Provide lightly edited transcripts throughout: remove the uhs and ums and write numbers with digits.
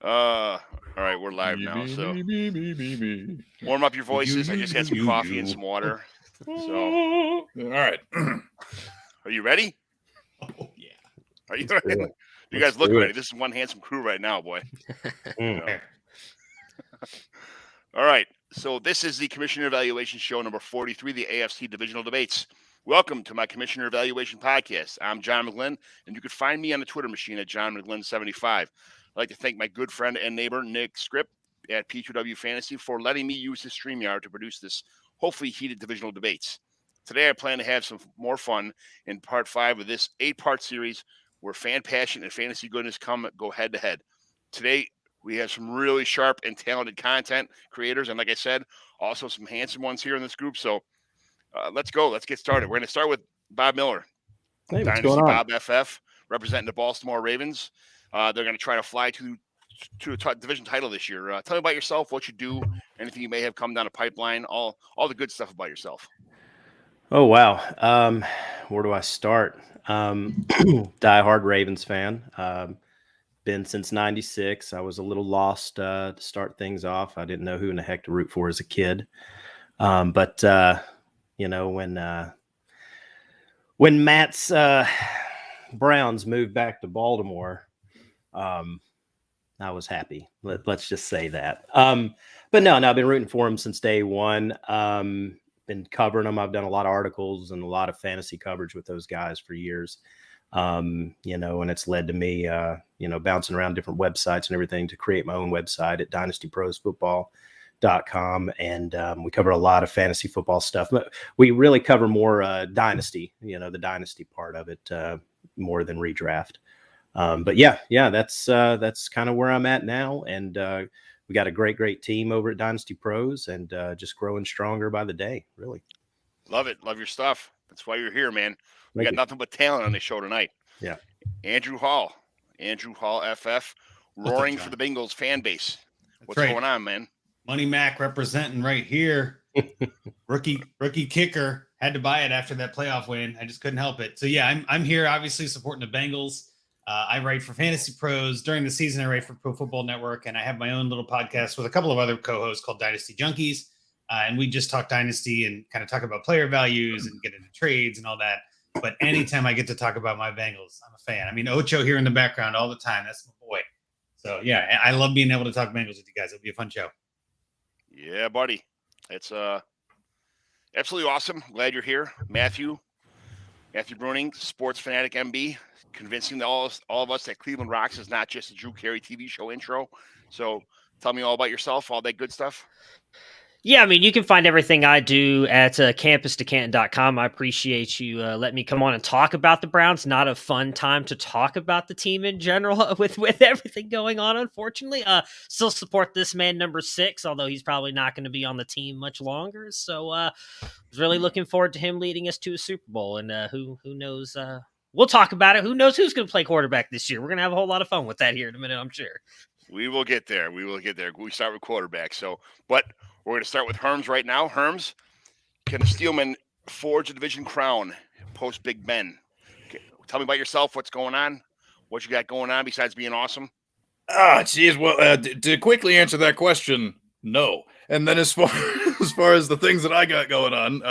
All right, we're live Me, now. me, So me, me, me, me, me. warm up your You, voices. I you, just had you, some you, coffee and you. some water. So All right. are you ready? Oh, yeah. Are you Let's do ready? it. You Let's guys look do ready. it. This is one handsome crew right now, boy. Mm. So, all right. So this is the Commissioner Evaluation Show number 43, the AFC Divisional Debates. Welcome to my Commissioner Evaluation Podcast. I'm John McGlynn, and you can find me on the Twitter machine at JohnMcGlynn75. I'd like to thank my good friend and neighbor, Nick Scripp, at P2W Fantasy for letting me use his StreamYard to produce this hopefully heated divisional debates. Today, I plan to have some more fun in part 5 of this 8-part series where fan passion and fantasy goodness go head to head. Today, we have some really sharp and talented content creators, and like I said, also some handsome ones here in this group. So let's go. Let's get started. We're going to start with Bob Miller, Hey, what's Dynasty going on? Bob FF, representing the Baltimore Ravens. They're going to try to fly to a division title this year. Tell me about yourself, what you do, anything you may have come down the pipeline, all the good stuff about yourself. Oh, wow. Where do I start? Diehard Ravens fan. Been since 96. I was a little lost to start things off. I didn't know who in the heck to root for as a kid. But when Matt's Browns moved back to Baltimore, I was happy. Let's just say that. But no, I've been rooting for him since day one. Been covering them. I've done a lot of articles and a lot of fantasy coverage with those guys for years. And it's led to me, bouncing around different websites and everything to create my own website at dynastyprosfootball.com. And we cover a lot of fantasy football stuff, but we really cover more dynasty, the dynasty part of it more than redraft. But that's kind of where I'm at now. And we got a great team over at Dynasty Pros and just growing stronger by the day, really. Love it. Love your stuff. That's why you're here, man. We got nothing but talent on this show tonight. Yeah. Andrew Hall FF, roaring for the Bengals fan base. What's going on, man? Money Mac representing right here. Rookie kicker. Had to buy it after that playoff win. I just couldn't help it. So yeah, I'm here obviously supporting the Bengals. I write for Fantasy Pros. During the season, I write for Pro Football Network, and I have my own little podcast with a couple of other co-hosts called Dynasty Junkies. And we just talk Dynasty and kind of talk about player values and get into trades and all that. But anytime I get to talk about my Bengals, I'm a fan. I mean, Ocho here in the background all the time. That's my boy. So, yeah, I love being able to talk Bengals with you guys. It'll be a fun show. Yeah, buddy. It's absolutely awesome. Glad you're here. Matthew Bruening, sports fanatic MB, convincing all of us that Cleveland Rocks is not just a Drew Carey TV show intro. So tell me all about yourself, all that good stuff. Yeah, I mean, you can find everything I do at campustocanton.com. I appreciate you letting me come on and talk about the Browns. Not a fun time to talk about the team in general with everything going on, unfortunately. Still support this man, number 6, although he's probably not going to be on the team much longer. So I was really looking forward to him leading us to a Super Bowl. And who knows? We'll talk about it. Who knows who's going to play quarterback this year? We're going to have a whole lot of fun with that here in a minute, I'm sure. We will get there. We start with quarterback. But we're going to start with Herms right now. Herms, can the Steelman forge a division crown post Big Ben? Okay, tell me about yourself. What's going on? What you got going on besides being awesome? Geez. Well, to quickly answer that question, no. And then as far as the things that I got going on,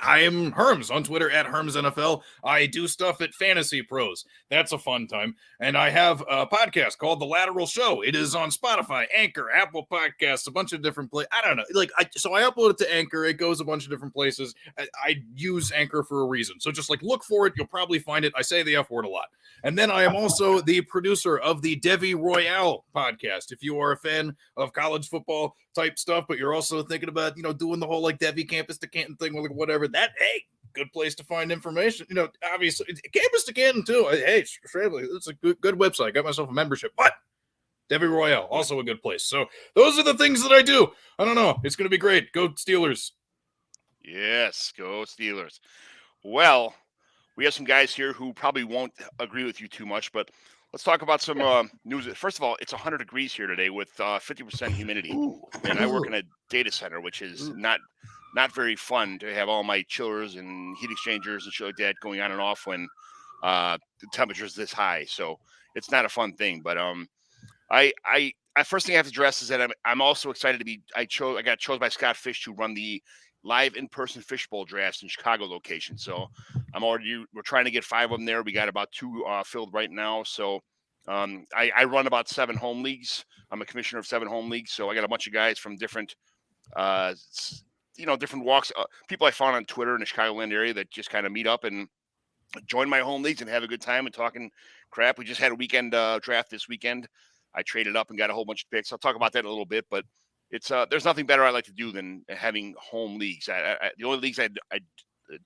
I am Herms on Twitter at HermsNFL. I do stuff at Fantasy Pros. That's a fun time. And I have a podcast called The Lateral Show. It is on Spotify, Anchor, Apple Podcasts, a bunch of different places. I don't know. So I upload it to Anchor. It goes a bunch of different places. I use Anchor for a reason. So just look for it. You'll probably find it. I say the F word a lot. And then I am also the producer of the Devy Royale podcast. If you are a fan of college football type stuff, but you're also thinking about, doing the whole Devy Campus to Canton thing, or whatever, good place to find information. Obviously, Campus to Canton too. Hey, it's a good website. I got myself a membership, but Devy Royale, also a good place. So those are the things that I do. I don't know. It's going to be great. Go Steelers. Yes, go Steelers. Well, we have some guys here who probably won't agree with you too much, but let's talk about some news. First of all, it's 100 degrees here today with 50% humidity, and I work in a data center, which is not very fun to have all my chillers and heat exchangers and shit like that going on and off when the temperature is this high. So it's not a fun thing. But I first thing I have to address is that I'm also excited to be. I got chosen by Scott Fish to run the live in-person fishbowl drafts in Chicago location. So we're trying to get 5 of them there. We got about 2 filled right now. So I run about 7 home leagues. I'm a commissioner of 7 home leagues. So I got a bunch of guys from different, different walks. People I found on Twitter in the Chicagoland area that just kind of meet up and join my home leagues and have a good time and talking crap. We just had a weekend draft this weekend. I traded up and got a whole bunch of picks. I'll talk about that in a little bit, but it's there's nothing better I like to do than having home leagues. The only leagues I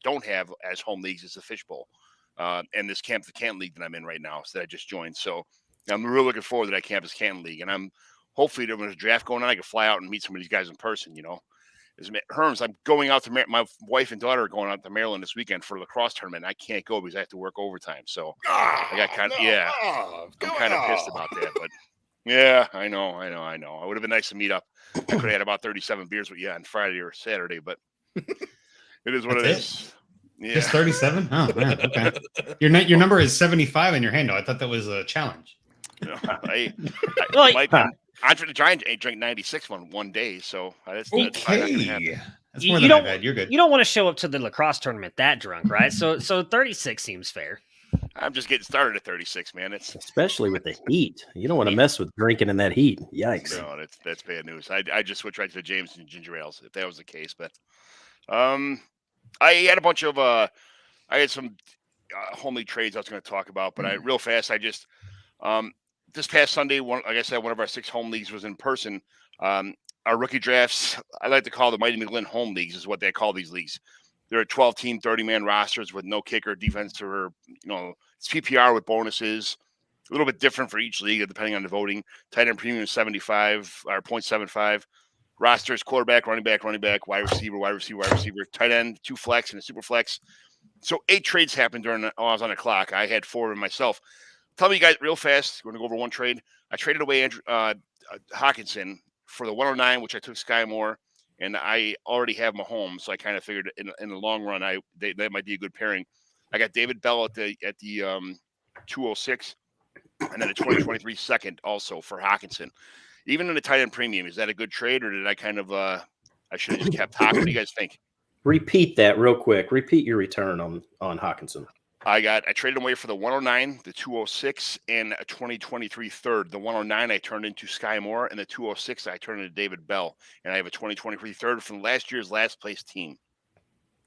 don't have as home leagues is the fishbowl and this Campus Canton league that I'm in right now, so that I just joined. So I'm really looking forward to that Campus Canton league, and I'm hopefully when there's a draft going on, I can fly out and meet some of these guys in person. As Herms, I'm going out to my wife and daughter are going out to Maryland this weekend for a lacrosse tournament. I can't go because I have to work overtime. So I got I'm kind of pissed about that, but. Yeah, I know. It would have been nice to meet up. I could have had about 37 beers with you on Friday or Saturday, but it is what it is. Yeah. Just 37? Oh, man. Okay. Your number is 75 in your handle. I thought that was a challenge. Andre the Giant drank 96 one day, so that's okay. That's more than I've had. You're good. You don't want to show up to the lacrosse tournament that drunk, right? So 36 seems fair. I'm just getting started at 36, man. It's especially with the heat. You don't want to mess with drinking in that heat. Yikes! No, that's bad news. I just switched right to the Jameson ginger ales if that was the case. But I had a bunch of I had some home league trades I was going to talk about, but real fast. I just this past Sunday, like I said, one of our 6 home leagues was in person. Our rookie drafts, I like to call the Mighty McGlynn home leagues, is what they call these leagues. They're a 12-team, 30-man rosters with no kicker, defense, or it's PPR with bonuses. A little bit different for each league, depending on the voting. Tight end premium is 75 or 0.75. Rosters: quarterback, running back, wide receiver, tight end, 2 flex, and a super flex. So 8 trades happened while I was on the clock. I had 4 of myself. Tell me, you guys, real fast. We're gonna go over one trade. I traded away Andrew Hawkinson for the 109, which I took Sky Moore. And I already have Mahomes, so I kind of figured in the long run, that might be a good pairing. I got David Bell at the 206, and then a 2023 second also for Hawkinson. Even in the tight end premium, is that a good trade, or did I kind of I should have just kept Hawkinson? What do you guys think? Repeat that real quick. Repeat your return on Hawkinson. I traded away for the 109, the 206, and a 2023 third. The 109 I turned into Sky Moore, and the 206 I turned into David Bell. And I have a 2023 third from last year's last place team.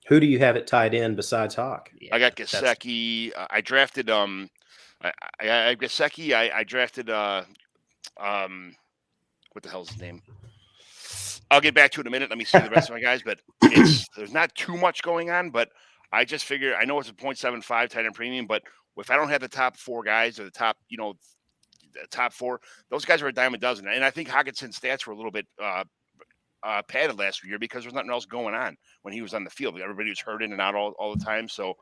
Who do you have at tight end besides Hawk? Yeah, I got Gesicki. I drafted I Gesicki. I drafted what the hell's his name? I'll get back to it in a minute. Let me see the rest of my guys, but there's not too much going on, but I just figure I know it's a 0.75 tight end premium, but if I don't have the top 4 guys or the top, the top 4, those guys are a dime a dozen. And I think Hawkinson's stats were a little bit padded last year because there's nothing else going on when he was on the field. Everybody was hurt in and out all the time. So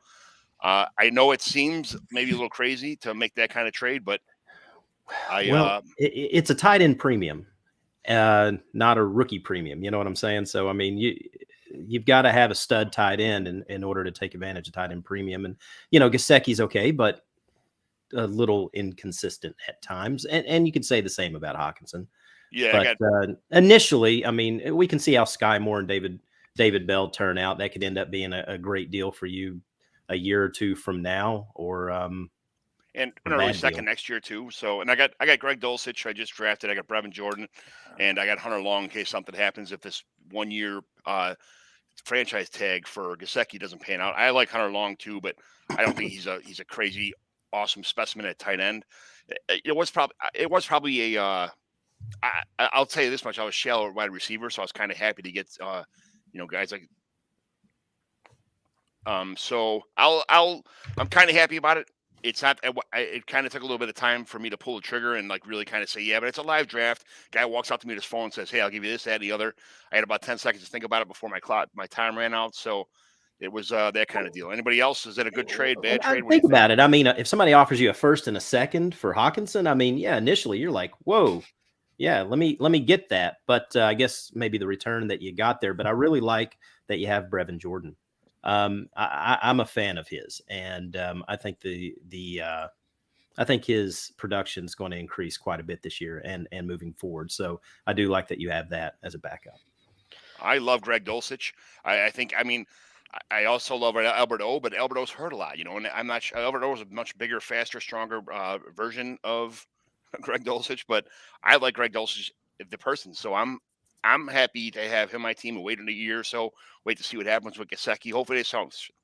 I know it seems maybe a little crazy to make that kind of trade, but it's a tight end premium, not a rookie premium. You know what I'm saying? So, I mean, you've got to have a stud tight end in order to take advantage of tight end premium. And, Gesicki's okay, but a little inconsistent at times. And you could say the same about Hawkinson. Yeah. But initially, I mean, we can see how Sky Moore and David Bell turn out. That could end up being a great deal for you a year or 2 from now, or and an early second next year too. So, and I got Greg Dulcich I just drafted. I got Brevin Jordan, and I got Hunter Long in case something happens if this 1 year franchise tag for Gesicki doesn't pan out. I like Hunter Long too, but I don't think he's a crazy awesome specimen at tight end. It was probably a I'll tell you this much: I was shallow at wide receiver, so I was kind of happy to get guys like. So I'm kind of happy about it. It's not. It kind of took a little bit of time for me to pull the trigger and really kind of say, yeah, but it's a live draft. Guy walks up to me with his phone and says, hey, I'll give you this, that, and the other. I had about 10 seconds to think about it before my time ran out. So it was that kind of deal. Anybody else? Is that a good trade, bad trade? Think about it. I mean, if somebody offers you a first and a second for Hawkinson, I mean, yeah, initially you're like, whoa, yeah, let me get that. But I guess maybe the return that you got there. But I really like that you have Brevin Jordan. I'm a fan of his, and I think I think his production is going to increase quite a bit this year and moving forward. So I do like that you have that as a backup. I love Greg Dulcich. I think, I mean, I also love Albert O, but Albert O's hurt a lot, and I'm not sure. Albert O is a much bigger, faster, stronger version of Greg Dulcich, but I like Greg Dulcich, the person. So I'm happy to have him on my team and wait in a year or so, wait to see what happens with Gesicki. Hopefully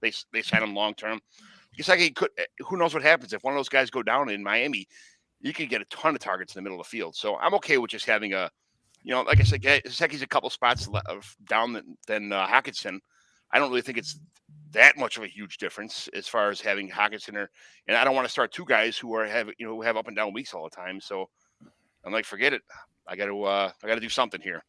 they sign him long term. Gesicki could, who knows what happens if one of those guys go down in Miami, you could get a ton of targets in the middle of the field. So I'm okay with just having like I said, Gesicki's a couple spots down than Hockenson. I don't really think it's that much of a huge difference as far as having Hockenson and I don't want to start two guys who have up and down weeks all the time. So I'm like, forget it. I got to do something here.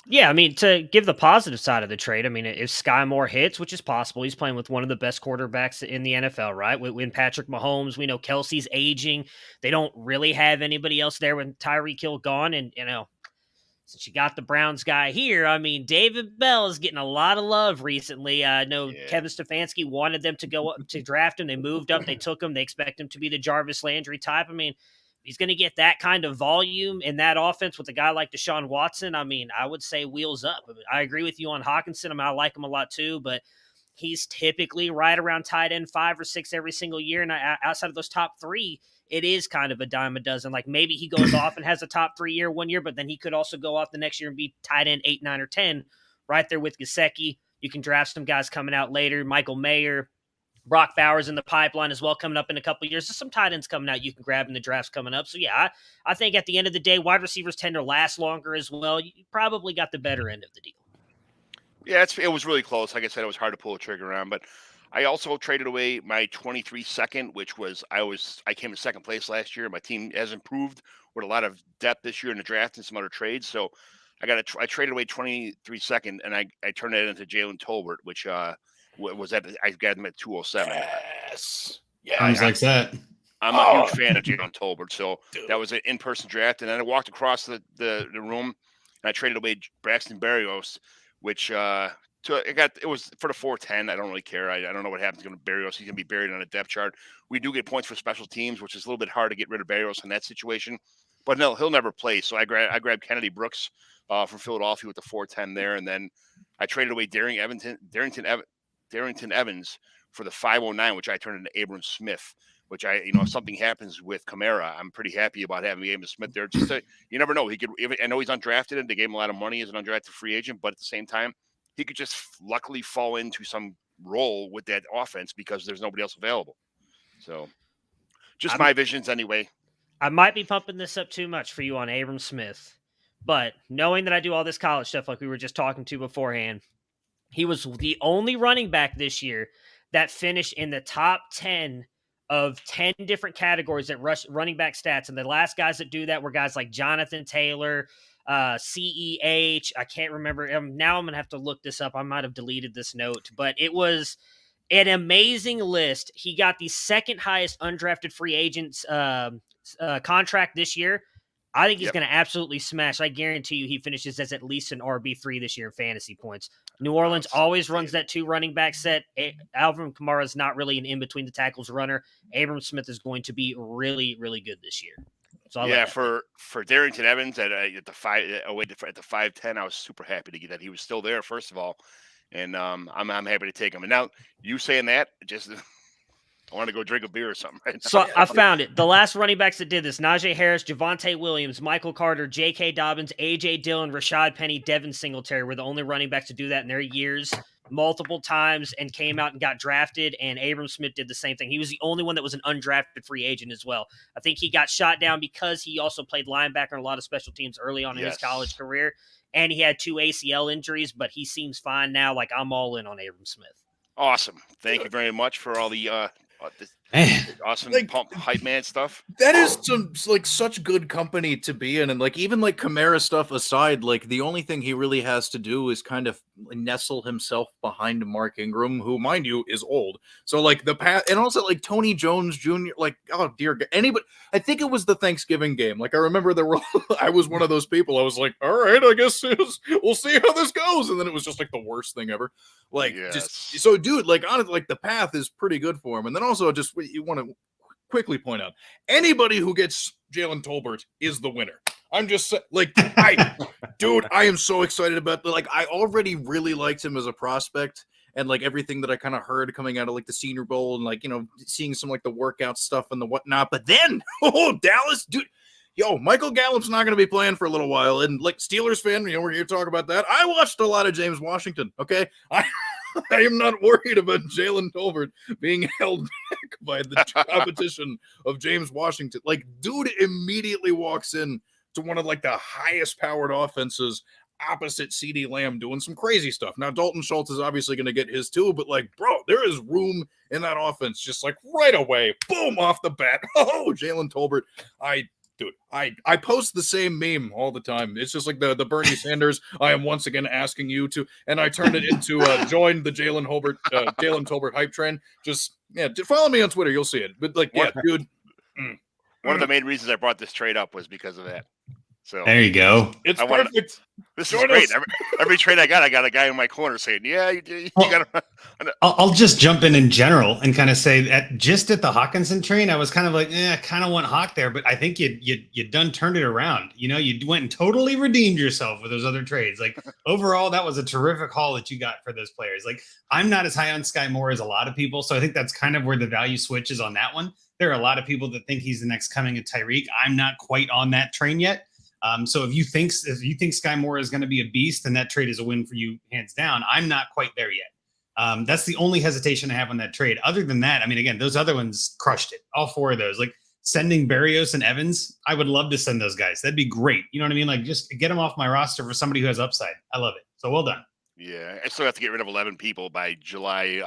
Yeah, I mean, to give the positive side of the trade, I mean, if Sky Moore hits, which is possible, he's playing with one of the best quarterbacks in the NFL, right? When Patrick Mahomes, we know Kelsey's aging. They don't really have anybody else there when Tyreek Hill gone. And, since you got the Browns guy here, I mean, David Bell is getting a lot of love recently. I know Kevin Stefanski wanted them to go up to draft him. They moved up. They took him. They expect him to be the Jarvis Landry type. I mean, he's going to get that kind of volume in that offense with a guy like Deshaun Watson. I mean, I would say wheels up. I mean, I agree with you on Hockenson. I mean, I like him a lot too, but he's typically right around tight end 5 or 6 every single year. And outside of those top 3, it is kind of a dime a dozen. Like maybe he goes off and has a top 3 year one year, but then he could also go off the next year and be tight end 8, 9, or 10 right there with Gesicki. You can draft some guys coming out later. Michael Mayer, Brock Bowers in the pipeline as well coming up in a couple of years. There's some tight ends coming out you can grab in the drafts coming up. So, yeah, I think at the end of the day, wide receivers tend to last longer as well. You probably got the better end of the deal. Yeah, it was really close. Like I said, it was hard to pull a trigger on, but I also traded away my 23 second, which was I came in second place last year. My team has improved with a lot of depth this year in the draft and some other trades. So I traded away 23 second, and I turned it into Jalen Tolbert, which I got him at 207. Yes. Yeah. Herms likes that. I'm a huge fan of Jalen Tolbert. So that was an in-person draft. And then I walked across the room and I traded away Braxton Berrios, which it was for the 410. I don't really care. I don't know what happens to Berrios. He's going to be buried on a depth chart. We do get points for special teams, which is a little bit hard to get rid of Berrios in that situation. But no, he'll never play. So I grabbed Kennedy Brooks from Philadelphia with the 410 there. And then I traded away Darrington Evans for the 509, which I turned into Abram Smith, which if something happens with Kamara, I'm pretty happy about having Abram Smith there. You never know. I know he's undrafted and they gave him a lot of money as an undrafted free agent, but at the same time, he could just luckily fall into some role with that offense because there's nobody else available. So just my visions anyway. I might be pumping this up too much for you on Abram Smith, but knowing that I do all this college stuff like we were just talking to beforehand, he was the only running back this year that finished in the top 10 of 10 different categories that running back stats. And the last guys that do that were guys like Jonathan Taylor, CEH. I can't remember. Now I'm going to have to look this up. I might have deleted this note, but it was an amazing list. He got the second highest undrafted free agents contract this year. I think he's going to absolutely smash. I guarantee you he finishes as at least an RB3 this year in fantasy points. New Orleans always runs that 2 running back set. Alvin Kamara is not really an in-between the tackles runner. Abram Smith is going to be really, really good this year. So for Darrington Evans at the 510, I was super happy to get that he was still there, first of all. And I'm happy to take him. And now you saying that, just I want to go drink a beer or something right now. So I found it. The last running backs that did this: Najee Harris, Javonte Williams, Michael Carter, J.K. Dobbins, A.J. Dillon, Rashad Penny, Devin Singletary were the only running backs to do that in their years multiple times and came out and got drafted. And Abram Smith did the same thing. He was the only one that was an undrafted free agent as well. I think he got shot down because he also played linebacker in a lot of special teams early on in his college career. And he had 2 ACL injuries, but he seems fine now. Like, I'm all in on Abram Smith. Awesome. Thank you very much for all the awesome pump hype man stuff. That is such good company to be in. And even Kamara stuff aside, the only ththing he really has to do is kind of nestle himself behind Mark Ingram, who, mind you, is old. So the path, and also Tony Jones Jr., oh dear God, anybody. I think it was the Thanksgiving game. I remember I was one of those people. I was like, all right, I guess we'll see how this goes. And then it was just the worst thing ever. Dude, honestly, the path is pretty good for him. And then also just you want to quickly point out, anybody who gets Jalen Tolbert is the winner. I'm just like, dude, I am so excited about I already really liked him as a prospect, and like everything that I kind of heard coming out of like the Senior Bowl and like, seeing some like the workout stuff and the whatnot. But then, Dallas, dude, Michael Gallup's not going to be playing for a little while. And like Steelers fan, we're here to talk about that. I watched a lot of James Washington. Okay. I am not worried about Jalen Tolbert being held back by the competition of James Washington. Like, dude immediately walks in to one of like the highest powered offenses opposite CeeDee Lamb doing some crazy stuff. Now, Dalton Schultz is obviously going to get his too, but like, bro, there is room in that offense just like right away. Boom, off the bat. Oh, Jalen Tolbert. I post the same meme all the time. It's just like the Bernie Sanders. I am once again asking you to, and I turned it into join the Jalen Tolbert hype train. Just follow me on Twitter. You'll see it. But like, dude. One of the main reasons I brought this trade up was because of that. So there you go. It's perfect. This is great. Every trade I got a guy in my corner saying, "Yeah, you got to." I'll just jump in general and kind of say that just at the Hawkinson train, I was kind of like, I kind of want Hawk there, but I think you done turned it around. You went and totally redeemed yourself with those other trades. Like overall, that was a terrific haul that you got for those players. Like I'm not as high on Sky Moore as a lot of people, so I think that's kind of where the value switch is on that one. There are a lot of people that think he's the next coming of Tyreek. I'm not quite on that train yet. So if you think Sky Moore is going to be a beast, then that trade is a win for you, hands down. I'm not quite there yet. That's the only hesitation I have on that trade. Other than that, I mean, again, those other ones crushed it. All four of those, like sending Berrios and Evans, I would love to send those guys. That'd be great. You know what I mean? Like just get them off my roster for somebody who has upside. I love it. So well done. Yeah, I still have to get rid of 11 people by July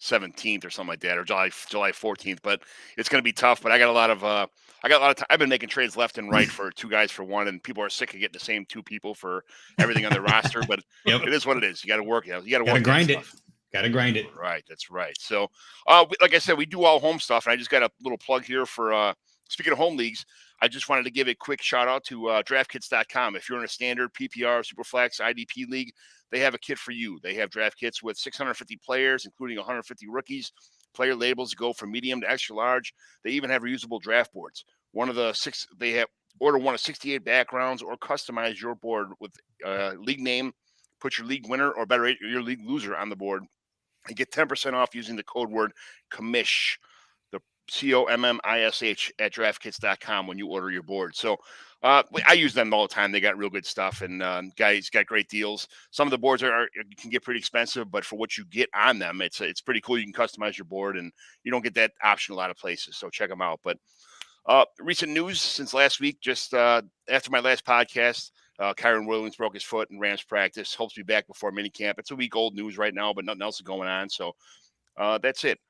17th or something like that, or July 14th. But it's going to be tough. But I got a lot of time. I've been making trades left and right for two guys for one, and people are sick of getting the same two people for everything on their roster. But it is what it is. You got to work it. You got to grind it. Got to grind it. Right. That's right. So, like I said, we do all home stuff, and I just got a little plug here for. Speaking of home leagues, I just wanted to give a quick shout out to DraftKits.com. If you're in a standard PPR, Superflex, IDP league, they have a kit for you. They have draft kits with 650 players, including 150 rookies. Player labels go from medium to extra large. They even have reusable draft boards. Order one of 68 backgrounds or customize your board with league name. Put your league winner or better, your league loser on the board and get 10% off using the code word commish. COMMISH at DraftKits.com when you order your board. So I use them all the time. They got real good stuff, and guys got great deals. Some of the boards can get pretty expensive, but for what you get on them, it's pretty cool. You can customize your board, and you don't get that option a lot of places. So check them out. But recent news since last week, just after my last podcast, Kyron Williams broke his foot in Rams practice. Hopes to be back before minicamp. It's a week old news right now, but nothing else is going on. So that's it.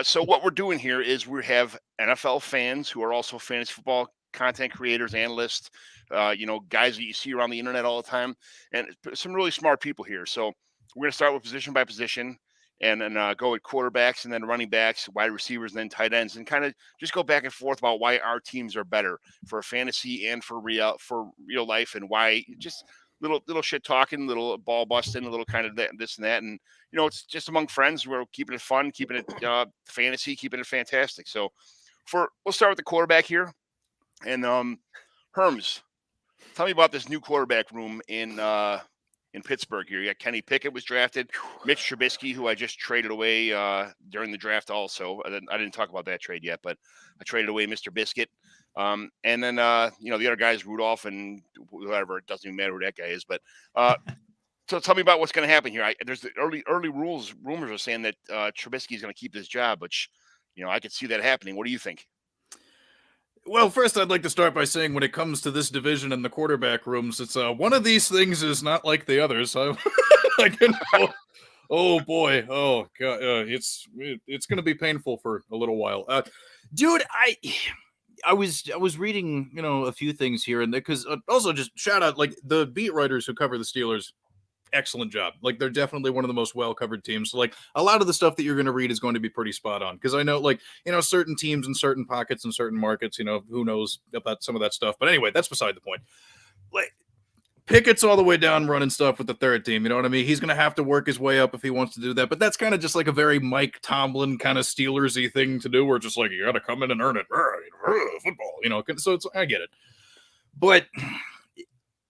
So what we're doing here is we have NFL fans who are also fantasy football content creators, analysts, guys that you see around the internet all the time, and some really smart people here. So we're going to start with position by position and then go with quarterbacks and then running backs, wide receivers, and then tight ends, and kind of just go back and forth about why our teams are better for fantasy and for real life, and why just little shit talking, little ball busting, a little kind of this and that. And, it's just among friends. We're keeping it fun, keeping it fantasy, keeping it fantastic. So we'll start with the quarterback here. And Herms, tell me about this new quarterback room in Pittsburgh here. You got Kenny Pickett was drafted, Mitch Trubisky, who I just traded away during the draft also. I didn't talk about that trade yet, but I traded away Mr. Biscuit. And then, the other guys, Rudolph and whatever, it doesn't even matter who that guy is. But so tell me about what's going to happen here. There's the early rumors are saying that Trubisky is going to keep this job, which, I could see that happening. What do you think? Well, first, I'd like to start by saying when it comes to this division and the quarterback rooms, it's one of these things is not like the others. Oh boy, oh god, it's going to be painful for a little while, dude. I was reading, a few things here and there, because also just shout out like the beat writers who cover the Steelers. Excellent job. Like they're definitely one of the most well-covered teams. So like a lot of the stuff that you're going to read is going to be pretty spot on. Cause I know certain teams in certain pockets and certain markets, who knows about some of that stuff. But anyway, that's beside the point. Like Pickett's all the way down running stuff with the third team. You know what I mean? He's going to have to work his way up if he wants to do that. But that's kind of just like a very Mike Tomlin kind of Steelers-y thing to do, where just like, you got to come in and earn it. Football, you know? So I get it. But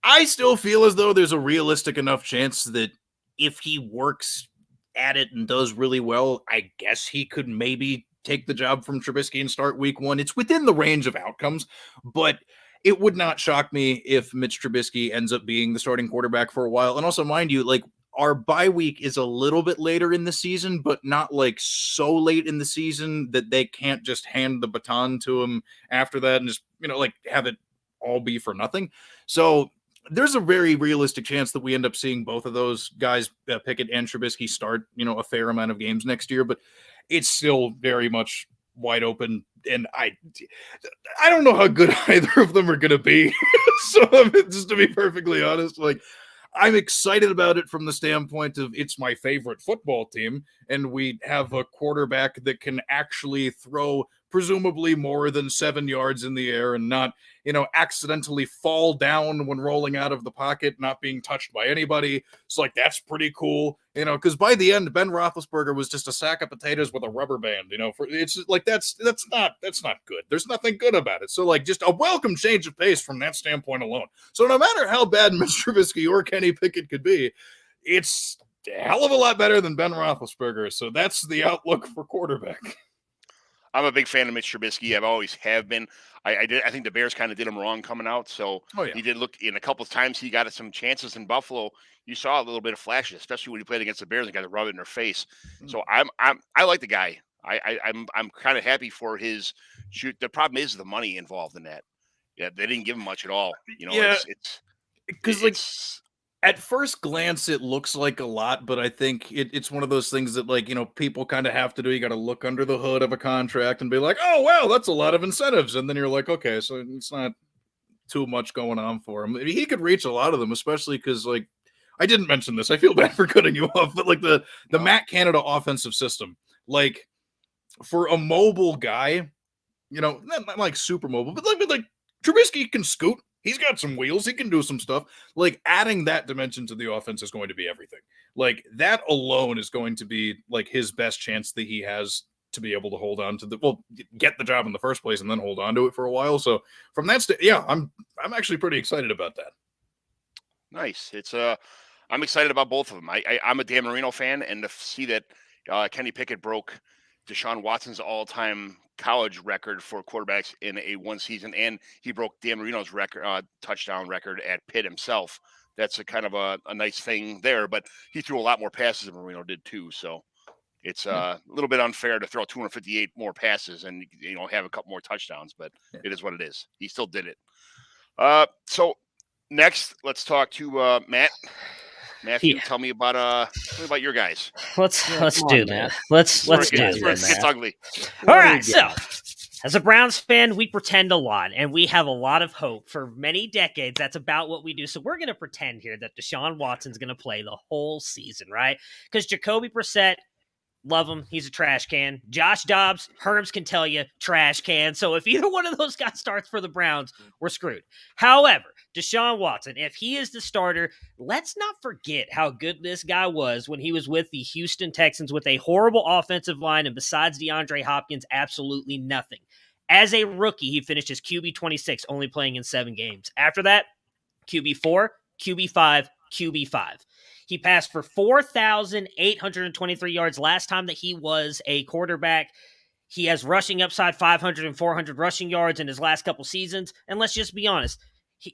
I still feel as though there's a realistic enough chance that if he works at it and does really well, I guess he could maybe take the job from Trubisky and start week 1. It's within the range of outcomes, but it would not shock me if Mitch Trubisky ends up being the starting quarterback for a while. And also, mind you, like, our bye week is a little bit later in the season, but not like so late in the season that they can't just hand the baton to him after that and just, you know, like have it all be for nothing. So there's a very realistic chance that we end up seeing both of those guys, Pickett and Trubisky, start, you know, a fair amount of games next year, but it's still very much wide open, and I don't know how good either of them are going to be. So just to be perfectly honest, like, I'm excited about it from the standpoint of it's my favorite football team, and we have a quarterback that can actually throw presumably more than 7 yards in the air and not, you know, accidentally fall down when rolling out of the pocket, not being touched by anybody. It's like, that's pretty cool, you know, because by the end, Ben Roethlisberger was just a sack of potatoes with a rubber band, you know, it's like, that's not good. There's nothing good about it. So like, just a welcome change of pace from that standpoint alone. So no matter how bad Mitch Trubisky or Kenny Pickett could be, it's a hell of a lot better than Ben Roethlisberger. So that's the outlook for quarterback. I'm a big fan of Mitch Trubisky. I've always have been. I think the Bears kind of did him wrong coming out. So he did look in a couple of times he got some chances in Buffalo. You saw a little bit of flashes, especially when he played against the Bears and got to rub it in their face. So I like the guy. I'm kind of happy for his shoot. The problem is the money involved in that. Yeah, they didn't give him much at all. You know, it's because like, at first glance, it looks like a lot, but I think it's one of those things that, like, you know, people kind of have to do. You got to look under the hood of a contract and be like, oh, well, that's a lot of incentives. And then you're like, okay, so it's not too much going on for him. He could reach a lot of them, especially because, like, I didn't mention this. I feel bad for cutting you off, but like the Matt Canada offensive system, like, for a mobile guy, you know, not like super mobile, but like Trubisky can scoot. He's got some wheels. He can do some stuff. Like, adding that dimension to the offense is going to be everything. Like, that alone is going to be like his best chance that he has to be able to hold on to get the job in the first place and then hold on to it for a while. So from that, I'm actually pretty excited about that. Nice. It's I'm excited about both of them. I'm a Dan Marino fan, and to see that Kenny Pickett broke Deshaun Watson's all-time college record for quarterbacks in a one season, and he broke Dan Marino's record touchdown record at Pitt himself. That's a kind of a nice thing there, but he threw a lot more passes than Marino did too. So it's a little bit unfair to throw 258 more passes and, you know, have a couple more touchdowns, but it is what it is. He still did it. So next, let's talk to Matt. Matthew, tell me about your guys. Let's do that. Let's do it. It's ugly. All right, so as a Browns fan, we pretend a lot, and we have a lot of hope for many decades. That's about what we do. So we're going to pretend here that Deshaun Watson's going to play the whole season, right? Because Jacoby Brissett, love him. He's a trash can. Josh Dobbs, Herms can tell you, trash can. So if either one of those guys starts for the Browns, we're screwed. However, Deshaun Watson, if he is the starter, let's not forget how good this guy was when he was with the Houston Texans with a horrible offensive line, and besides DeAndre Hopkins, absolutely nothing. As a rookie, he finished his QB 26, only playing in 7 games. After that, QB 4, QB 5, QB 5. He passed for 4,823 yards last time that he was a quarterback. He has rushing upside 500 and 400 rushing yards in his last couple seasons. And let's just be honest,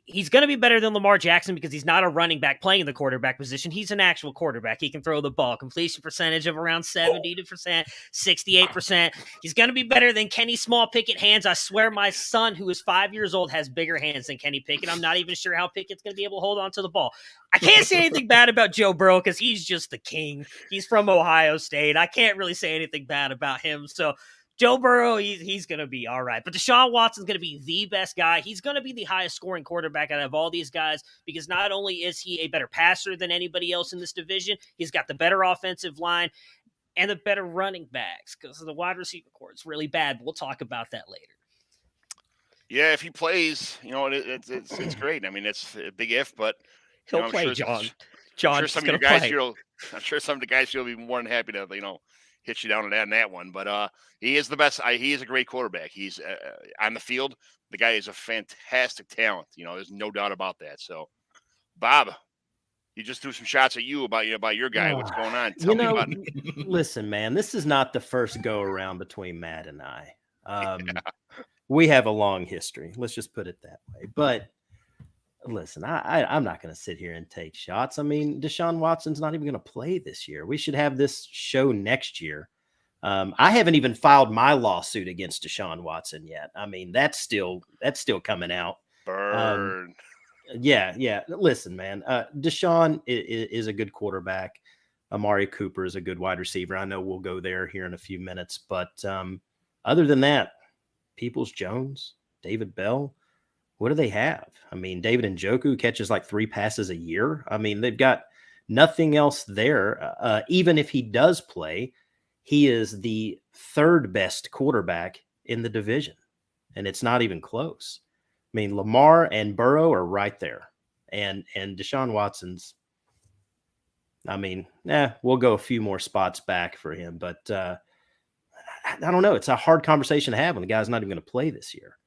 he's going to be better than Lamar Jackson because he's not a running back playing in the quarterback position. He's an actual quarterback. He can throw the ball. Completion percentage of around 70%, 68%. He's going to be better than Kenny Small Pickett hands. I swear my son, who is 5 years old, has bigger hands than Kenny Pickett. I'm not even sure how Pickett's going to be able to hold on to the ball. I can't say anything bad about Joe Burrow because he's just the king. He's from Ohio State. I can't really say anything bad about him. So Joe Burrow, he's going to be all right. But Deshaun Watson's going to be the best guy. He's going to be the highest scoring quarterback out of all these guys because not only is he a better passer than anybody else in this division, he's got the better offensive line and the better running backs because the wide receiver core is really bad. But we'll talk about that later. Yeah, if he plays, you know, it's great. I mean, it's a big if, but He'll I'm play, sure, John. I'm John's sure some of going your to guys play. feel. I'm sure some of the guys feel be more than happy to hit you down on that one. But he is the best. He is a great quarterback. He's on the field. The guy is a fantastic talent. There's no doubt about that. So, Bob, he just threw some shots at you about your guy. What's going on? Tell me about it. Listen, man, this is not the first go around between Matt and I. We have a long history. Let's just put it that way. But listen, I'm not going to sit here and take shots. I mean, Deshaun Watson's not even going to play this year. We should have this show next year. I haven't even filed my lawsuit against Deshaun Watson yet. I mean, that's still coming out. Burn. Yeah. Listen, man, Deshaun is a good quarterback. Amari Cooper is a good wide receiver. I know we'll go there here in a few minutes, but other than that, Peoples-Jones, David Bell, what do they have? I mean, David Njoku catches like 3 passes a year. I mean, they've got nothing else there. Even if he does play, he is the 3rd best quarterback in the division, and it's not even close. I mean, Lamar and Burrow are right there, and Deshaun Watson's, I mean, we'll go a few more spots back for him, but I don't know. It's a hard conversation to have when the guy's not even going to play this year.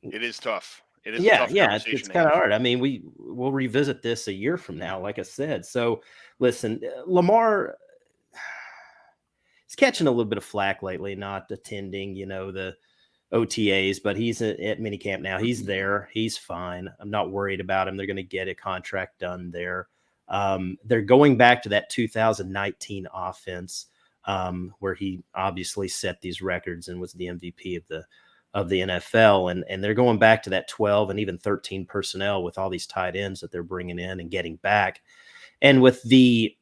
It is tough. It is yeah, a tough it's kind of hard. I mean, we'll revisit this a year from now, like I said. So, listen, Lamar is catching a little bit of flack lately, not attending, the OTAs, but he's at minicamp now. He's there. He's fine. I'm not worried about him. They're going to get a contract done there. They're going back to that 2019 offense where he obviously set these records and was the MVP of the NFL. And they're going back to that 12 and even 13 personnel with all these tight ends that they're bringing in and getting back. And with the,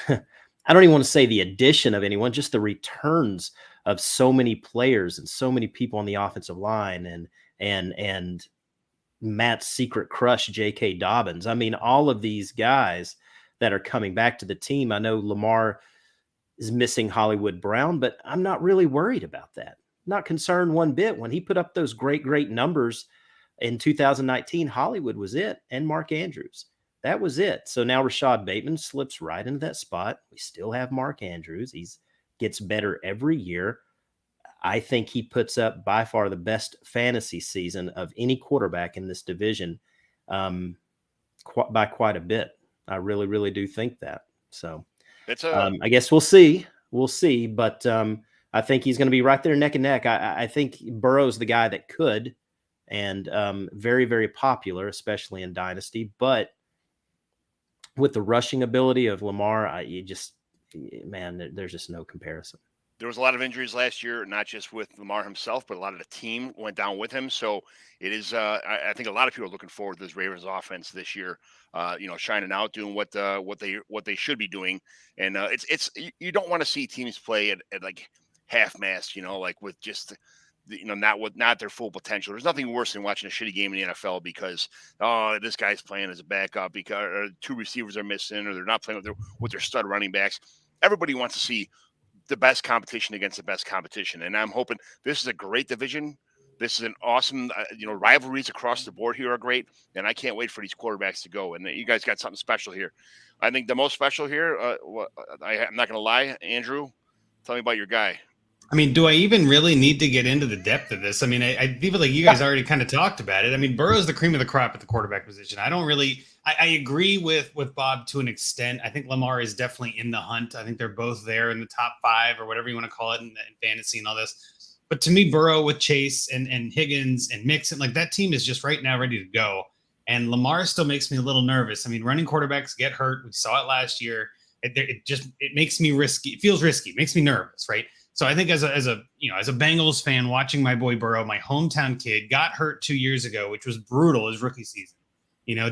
I don't even want to say the addition of anyone, just the returns of so many players and so many people on the offensive line and Matt's secret crush, J.K. Dobbins. I mean, all of these guys that are coming back to the team. I know Lamar is missing Hollywood Brown, but I'm not really worried about that. Not concerned one bit. When he put up those great numbers in 2019, Hollywood was it, and Mark Andrews. That was it. So now Rashad Bateman slips right into that spot. We still have Mark Andrews. He gets better every year. I think he puts up by far the best fantasy season of any quarterback in this division by quite a bit. I really, really do think that. So I guess we'll see. We'll see. But I think he's going to be right there neck and neck. I think Burrow's the guy that could, and very, very popular, especially in Dynasty. But with the rushing ability of Lamar, there's just no comparison. There was a lot of injuries last year, not just with Lamar himself, but a lot of the team went down with him. So it is, I think a lot of people are looking forward to this Ravens offense this year, shining out, doing what they should be doing. And you don't want to see teams play at like half-mast, like with just, not their full potential. There's nothing worse than watching a shitty game in the NFL because, this guy's playing as a backup because 2 receivers are missing or they're not playing with their stud running backs. Everybody wants to see the best competition against the best competition. And I'm hoping this is a great division. This is an awesome, rivalries across the board here are great. And I can't wait for these quarterbacks to go. And you guys got something special here. I think the most special here, I'm not going to lie, Andrew, tell me about your guy. I mean, do I even really need to get into the depth of this? I mean, I feel like you guys already kind of talked about it. I mean, Burrow's the cream of the crop at the quarterback position. I agree with Bob to an extent. I think Lamar is definitely in the hunt. I think they're both there in the top 5 or whatever you want to call it in fantasy and all this. But to me, Burrow with Chase and Higgins and Mixon, like that team is just right now ready to go. And Lamar still makes me a little nervous. I mean, running quarterbacks get hurt. We saw it last year. It makes me risky. It feels risky. It makes me nervous, right? So I think as a Bengals fan watching my boy Burrow, my hometown kid, got hurt 2 years ago, which was brutal his rookie season.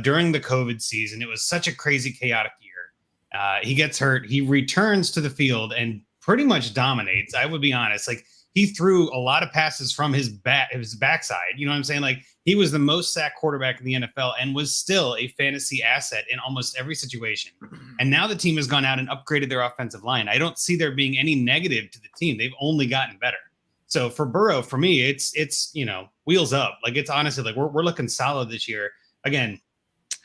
During the COVID season, it was such a crazy, chaotic year. He gets hurt. He returns to the field and pretty much dominates. I would be honest. Like he threw a lot of passes from his backside. You know what I'm saying? Like he was the most sacked quarterback in the NFL and was still a fantasy asset in almost every situation. And now the team has gone out and upgraded their offensive line. I don't see there being any negative to the team. They've only gotten better. So for Burrow, for me, it's wheels up. Like it's honestly like we're looking solid this year. Again,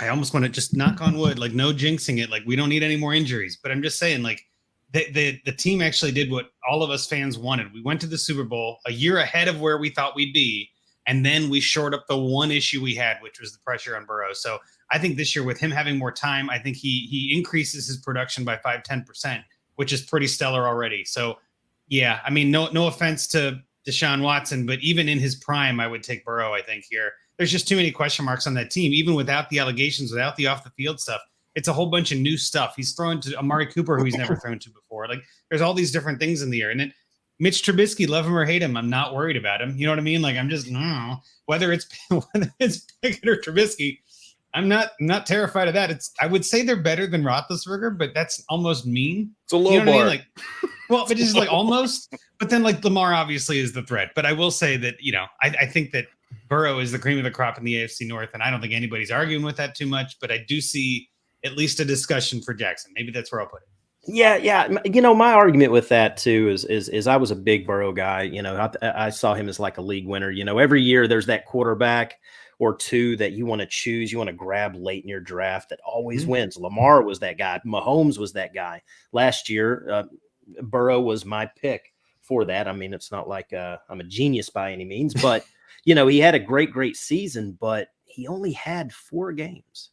I almost want to just knock on wood, like no jinxing it. Like we don't need any more injuries, but I'm just saying, like the team actually did what all of us fans wanted. We went to the Super Bowl a year ahead of where we thought we'd be. And then we shored up the one issue we had, which was the pressure on Burrow. So I think this year with him having more time, I think he increases his production by 5-10%, which is pretty stellar already. So yeah, I mean, no offense to Deshaun Watson, but even in his prime, I would take Burrow, I think here. There's just too many question marks on that team, even without the allegations, without the off the field stuff. It's a whole bunch of new stuff. He's thrown to Amari Cooper, who he's never thrown to before. Like there's all these different things in the air. And Mitch Trubisky, love him or hate him, I'm not worried about him. You know what I mean? Like I'm just whether it's Pickett or Trubisky, I'm not terrified of that. I would say they're better than Roethlisberger, but that's almost mean. It's a low you know bar. I mean? Like, well, but just like almost. But then like Lamar obviously is the threat. But I will say that I think that Burrow is the cream of the crop in the AFC North, and I don't think anybody's arguing with that too much. But I do see at least a discussion for Jackson. Maybe that's where I'll put it. Yeah. My argument with that too is I was a big Burrow guy. I saw him as like a league winner. Every year there's that quarterback or two that you want to choose, you want to grab late in your draft that always wins. Lamar was that guy. Mahomes was that guy. Last year, Burrow was my pick for that. I mean, it's not like I'm a genius by any means, but he had a great season, but he only had 4 games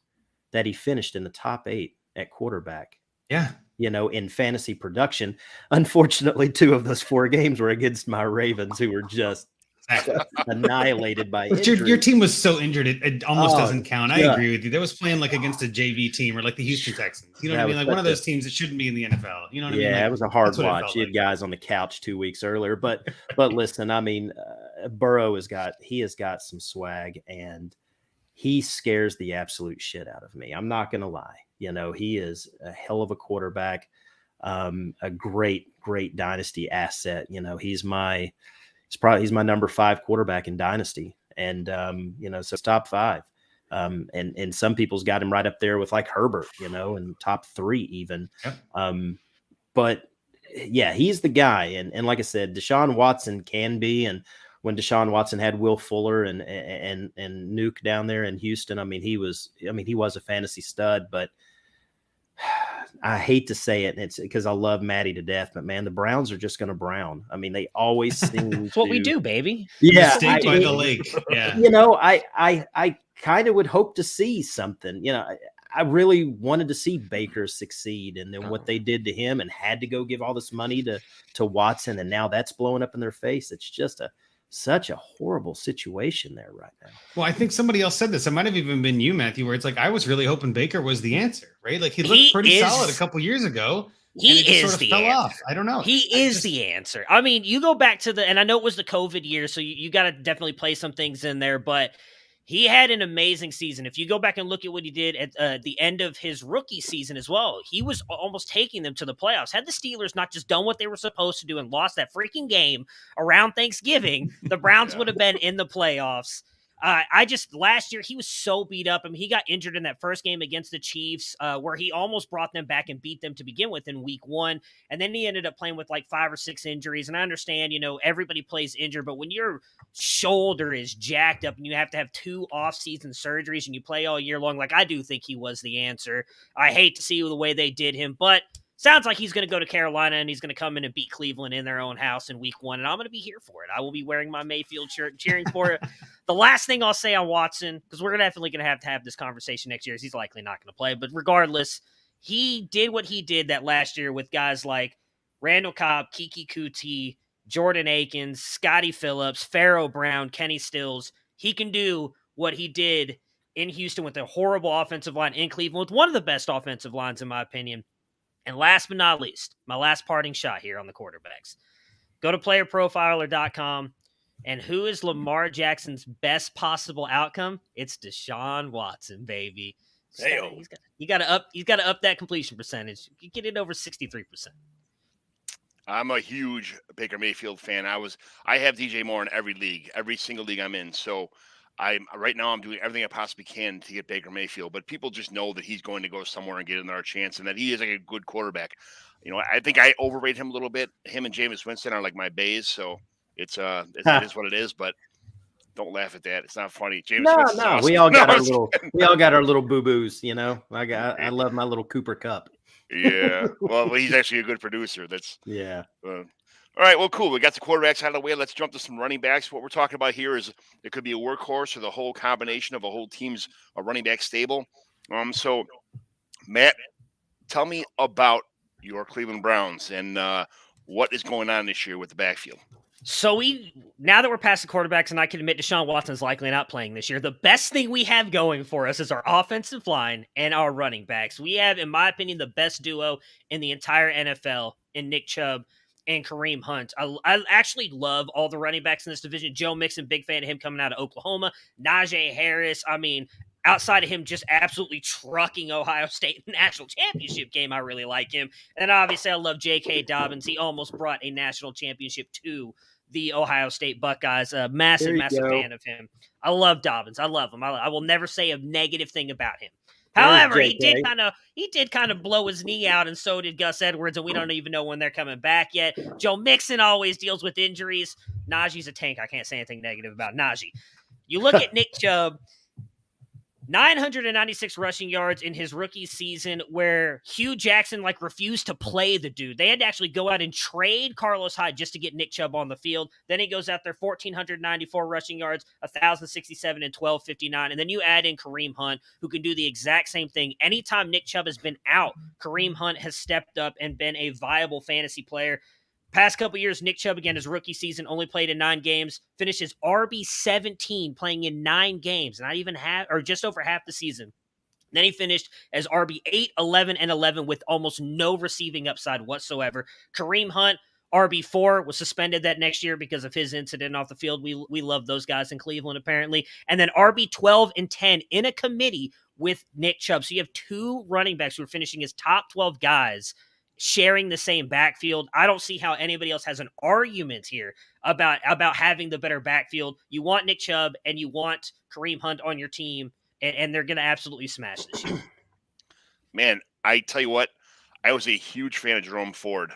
that he finished in the top 8 at quarterback. Yeah. In fantasy production. Unfortunately, 2 of those 4 games were against my Ravens, who were just annihilated by injury. Your team was so injured, it almost doesn't count. I agree with you. That was playing like against a JV team or like the Houston Texans. You know what I mean? Like one of those teams that shouldn't be in the NFL. You know what I mean? Like, it was a hard watch. You had guys on the couch 2 weeks earlier. But listen, I mean, Burrow has got some swag, and he scares the absolute shit out of me. I'm not going to lie. He is a hell of a quarterback, a great dynasty asset. He's my number 5 quarterback in dynasty. And, so it's top 5. And some people's got him right up there with like Herbert, and top 3 even. Yep. But yeah, he's the guy. And like I said, Deshaun Watson can be, and when Deshaun Watson had Will Fuller and Nuke down there in Houston, he was a fantasy stud, but I hate to say it, and it's because I love Matty to death, but man, the Browns are just going to brown. I mean, they always seem That's what we do, baby. Yeah, stay by the lake. Yeah, I kind of would hope to see something. I really wanted to see Baker succeed, and then what they did to him, and had to go give all this money to Watson, and now that's blowing up in their face. It's just such a horrible situation there right now. Well, I think somebody else said this. It might have even been you, Matthew, where it's like, I was really hoping Baker was the answer, right? Like he looked pretty solid a couple years ago. He is the answer. Off. I don't know. He is the answer. I mean, you go back to and I know it was the COVID year, so you got to definitely play some things in there, but he had an amazing season. If you go back and look at what he did at the end of his rookie season as well, he was almost taking them to the playoffs. Had the Steelers not just done what they were supposed to do and lost that freaking game around Thanksgiving, the Browns would have been in the playoffs. Last year, he was so beat up. I mean, he got injured in that first game against the Chiefs, where he almost brought them back and beat them to begin with in week 1. And then he ended up playing with like 5 or 6 injuries. And I understand, everybody plays injured, but when your shoulder is jacked up and you have to have 2 off-season surgeries and you play all year long, like I do think he was the answer. I hate to see the way they did him, but sounds like he's going to go to Carolina and he's going to come in and beat Cleveland in their own house in week 1. And I'm going to be here for it. I will be wearing my Mayfield shirt, cheering for it. The last thing I'll say on Watson, because we're definitely going to have this conversation next year, is he's likely not going to play. But regardless, he did what he did that last year with guys like Randall Cobb, Kiki Kuti, Jordan Akins, Scotty Phillips, Pharaoh Brown, Kenny Stills. He can do what he did in Houston with a horrible offensive line, in Cleveland with one of the best offensive lines, in my opinion. And last but not least, my last parting shot here on the quarterbacks. Go to playerprofiler.com, and who is Lamar Jackson's best possible outcome? It's Deshaun Watson, baby. You got to up that completion percentage. You get it over 63%. I'm a huge Baker Mayfield fan. I have DJ Moore in every single league I'm in. So right now I'm doing everything I possibly can to get Baker Mayfield, but people just know that he's going to go somewhere and get another chance, and that he is like a good quarterback. I think I overrate him a little bit. Him and Jameis Winston are like my bays, so it is what it is. But Don't laugh at that. It's not funny. James No, Smith is no, awesome. we all got No, our it's- little boo-boos, you know. I love my little Cooper Cup. Yeah. Well, he's actually a good producer. That's Yeah. all right. Well, cool. We got the quarterbacks out of the way. Let's jump to some running backs. What we're talking about here is it could be a workhorse or the whole combination of a whole team's running back stable. So Matt, tell me about your Cleveland Browns and what is going on this year with the backfield. So now that we're past the quarterbacks, and I can admit Deshaun Watson's likely not playing this year, the best thing we have going for us is our offensive line and our running backs. We have, in my opinion, the best duo in the entire NFL in Nick Chubb and Kareem Hunt. I actually love all the running backs in this division. Joe Mixon, big fan of him coming out of Oklahoma. Najee Harris, I mean, outside of him just absolutely trucking Ohio State in the national championship game, I really like him. And obviously I love J.K. Dobbins. He almost brought a national championship to the Ohio State Buckeyes. Massive fan of him. I love Dobbins. I love him. I will never say a negative thing about him. However, he did kind of blow his knee out, and so did Gus Edwards, and we don't even know when they're coming back yet. Joe Mixon always deals with injuries. Najee's a tank. I can't say anything negative about Najee. You look at Nick Chubb, 996 rushing yards in his rookie season, where Hugh Jackson refused to play the dude. They had to actually go out and trade Carlos Hyde just to get Nick Chubb on the field. Then he goes out there, 1,494 rushing yards, 1,067 and 1,259. And then you add in Kareem Hunt, who can do the exact same thing. Anytime Nick Chubb has been out, Kareem Hunt has stepped up and been a viable fantasy player. Past couple years, Nick Chubb, again, his rookie season, only played in 9 games, finished his RB17 playing in 9 games, not even half, or just over half the season. Then he finished as RB8, 11, and 11 with almost no receiving upside whatsoever. Kareem Hunt, RB4, was suspended that next year because of his incident off the field. We love those guys in Cleveland, apparently. And then RB12 and 10 in a committee with Nick Chubb. So you have 2 running backs who are finishing as top 12 guys sharing the same backfield. I don't see how anybody else has an argument here about having the better backfield. You want Nick Chubb and you want Kareem Hunt on your team, and they're going to absolutely smash this year. Man, I tell you what, I was a huge fan of Jerome Ford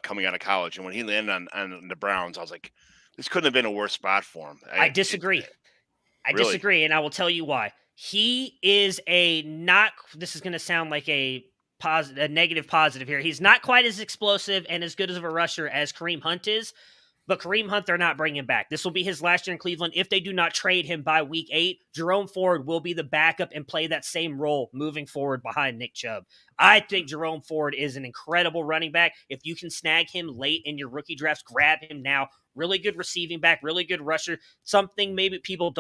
coming out of college, and when he landed on the Browns, I was like, this couldn't have been a worse spot for him. I disagree. I Really? disagree, and I will tell you why. He is this is going to sound like a negative positive here. He's not quite as explosive and as good of a rusher as Kareem Hunt is, but Kareem Hunt they're not bringing back. This will be his last year in Cleveland. If they do not trade him by week 8, Jerome Ford will be the backup and play that same role moving forward behind Nick Chubb. I think Jerome Ford is an incredible running back. If you can snag him late in your rookie drafts, grab him now. Really good receiving back, really good rusher. Something maybe people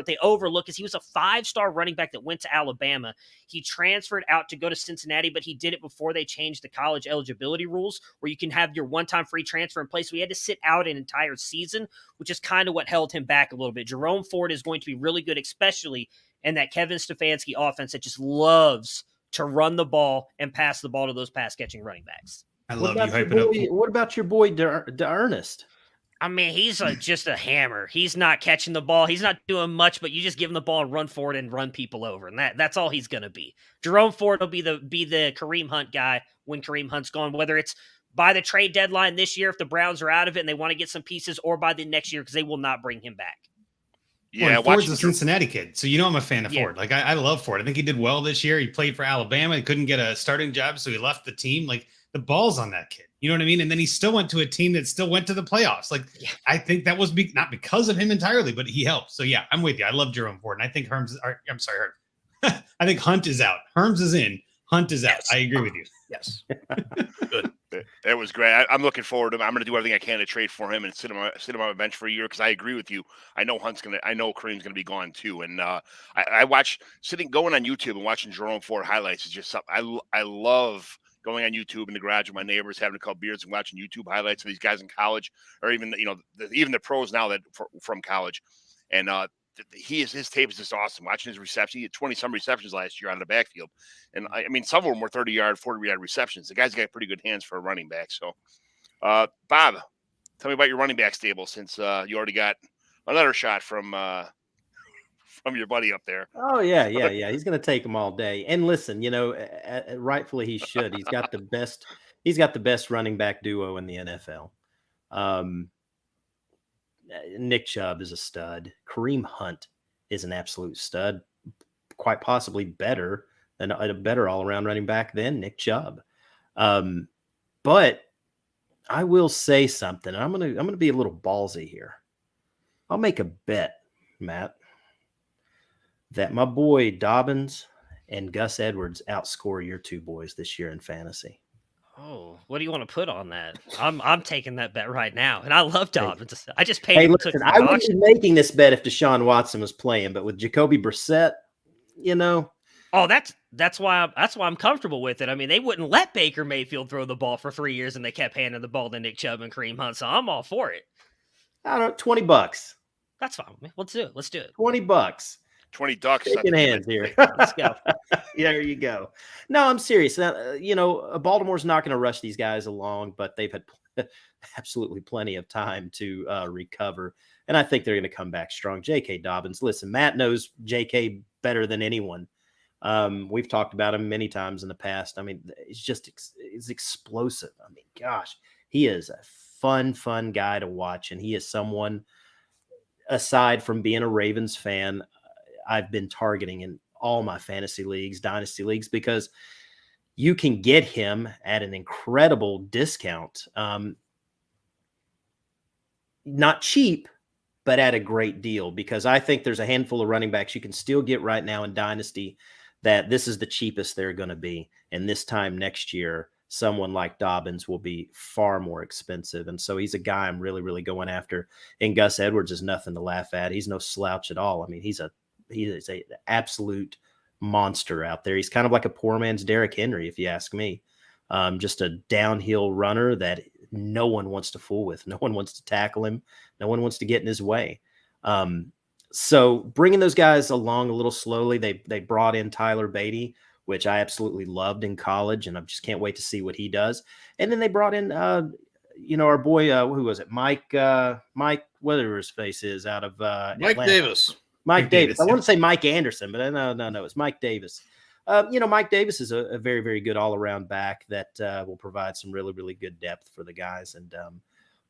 they overlook is he was a 5-star running back that went to Alabama. He transferred out to go to Cincinnati, but he did it before they changed the college eligibility rules where you can have your one-time free transfer in place. So he had to sit out an entire season, which is kind of what held him back a little bit. Jerome Ford is going to be really good, especially in that Kevin Stefanski offense that just loves to run the ball and pass the ball to those pass-catching running backs. I love you hyping up. What about your boy Ernest? I mean, he's just a hammer. He's not catching the ball. He's not doing much, but you just give him the ball and run forward and run people over, and that's all he's going to be. Jerome Ford will be the Kareem Hunt guy when Kareem Hunt's gone, whether it's by the trade deadline this year if the Browns are out of it and they want to get some pieces, or by the next year because they will not bring him back. Yeah, Ford's a Cincinnati kid, so I'm a fan of Ford. I love Ford. I think he did well this year. He played for Alabama. He couldn't get a starting job, so he left the team. The ball's on that kid. You know what I mean? And then he still went to a team that still went to the playoffs. I think that was not because of him entirely, but he helped. So yeah, I'm with you. I love Jerome Ford, and I think Herms. I think Hunt is out. Herms is in. Hunt is out. I agree with you. Yes. Good. That was great. I'm looking forward to him. I'm going to do everything I can to trade for him and sit him on my bench for a year because I agree with you. I know Kareem's going to be gone too. And I watch going on YouTube and watching Jerome Ford highlights is just something I love. Going on YouTube in the garage with my neighbors, having a couple beers and watching YouTube highlights of these guys in college, or even the pros now that from college, and his tape is just awesome. Watching his reception, he had 20-some receptions last year out of the backfield, and I mean some of them were 30-yard, 40-yard receptions. The guy's got pretty good hands for a running back. So, Bob, tell me about your running back stable since you already got another shot from your buddy up there. Oh yeah. He's going to take them all day. And listen, rightfully he should. He's got the best running back duo in the NFL. Nick Chubb is a stud. Kareem Hunt is an absolute stud, quite possibly better than a better all-around running back than Nick Chubb. But I will say something. I'm gonna be a little ballsy here. I'll make a bet, Matt, that my boy Dobbins and Gus Edwards outscore your two boys this year in fantasy. Oh, what do you want to put on that? I'm taking that bet right now, and I love Dobbins. I just paid Hey, him. listen, I wouldn't be making this bet if Deshaun Watson was playing, but with Jacoby Brissett, Oh, that's why I'm comfortable with it. I mean, they wouldn't let Baker Mayfield throw the ball for 3 years, and they kept handing the ball to Nick Chubb and Kareem Hunt. So I'm all for it. I don't know, $20. That's fine. Let's do it. $20. 20 ducks. Shaking hands here. Let's go. Yeah, there you go. No, I'm serious. Baltimore's not going to rush these guys along, but they've had absolutely plenty of time to recover. And I think they're going to come back strong. J.K. Dobbins, listen, Matt knows J.K. better than anyone. We've talked about him many times in the past. I mean, it's explosive. I mean, gosh, he is a fun guy to watch. And he is someone, aside from being a Ravens fan, I've been targeting in all my fantasy leagues, dynasty leagues, because you can get him at an incredible discount. Not cheap, but at a great deal, because I think there's a handful of running backs you can still get right now in dynasty that this is the cheapest they're going to be. And this time next year, someone like Dobbins will be far more expensive. And so he's a guy I'm really, really going after. And Gus Edwards is nothing to laugh at. He's no slouch at all. I mean, he is an absolute monster out there. He's kind of like a poor man's Derrick Henry, if you ask me. Just a downhill runner that no one wants to fool with. No one wants to tackle him. No one wants to get in his way. So bringing those guys along a little slowly, they brought in Tyler Beatty, which I absolutely loved in college, and I just can't wait to see what he does. And then they brought in, our boy, who was it? Mike, whatever his face is, out of Mike Atlanta. Davis. Mike Davis. I want to say Mike Anderson, but no, it's Mike Davis. Mike Davis is a very, very good all-around back that will provide some really, really good depth for the guys.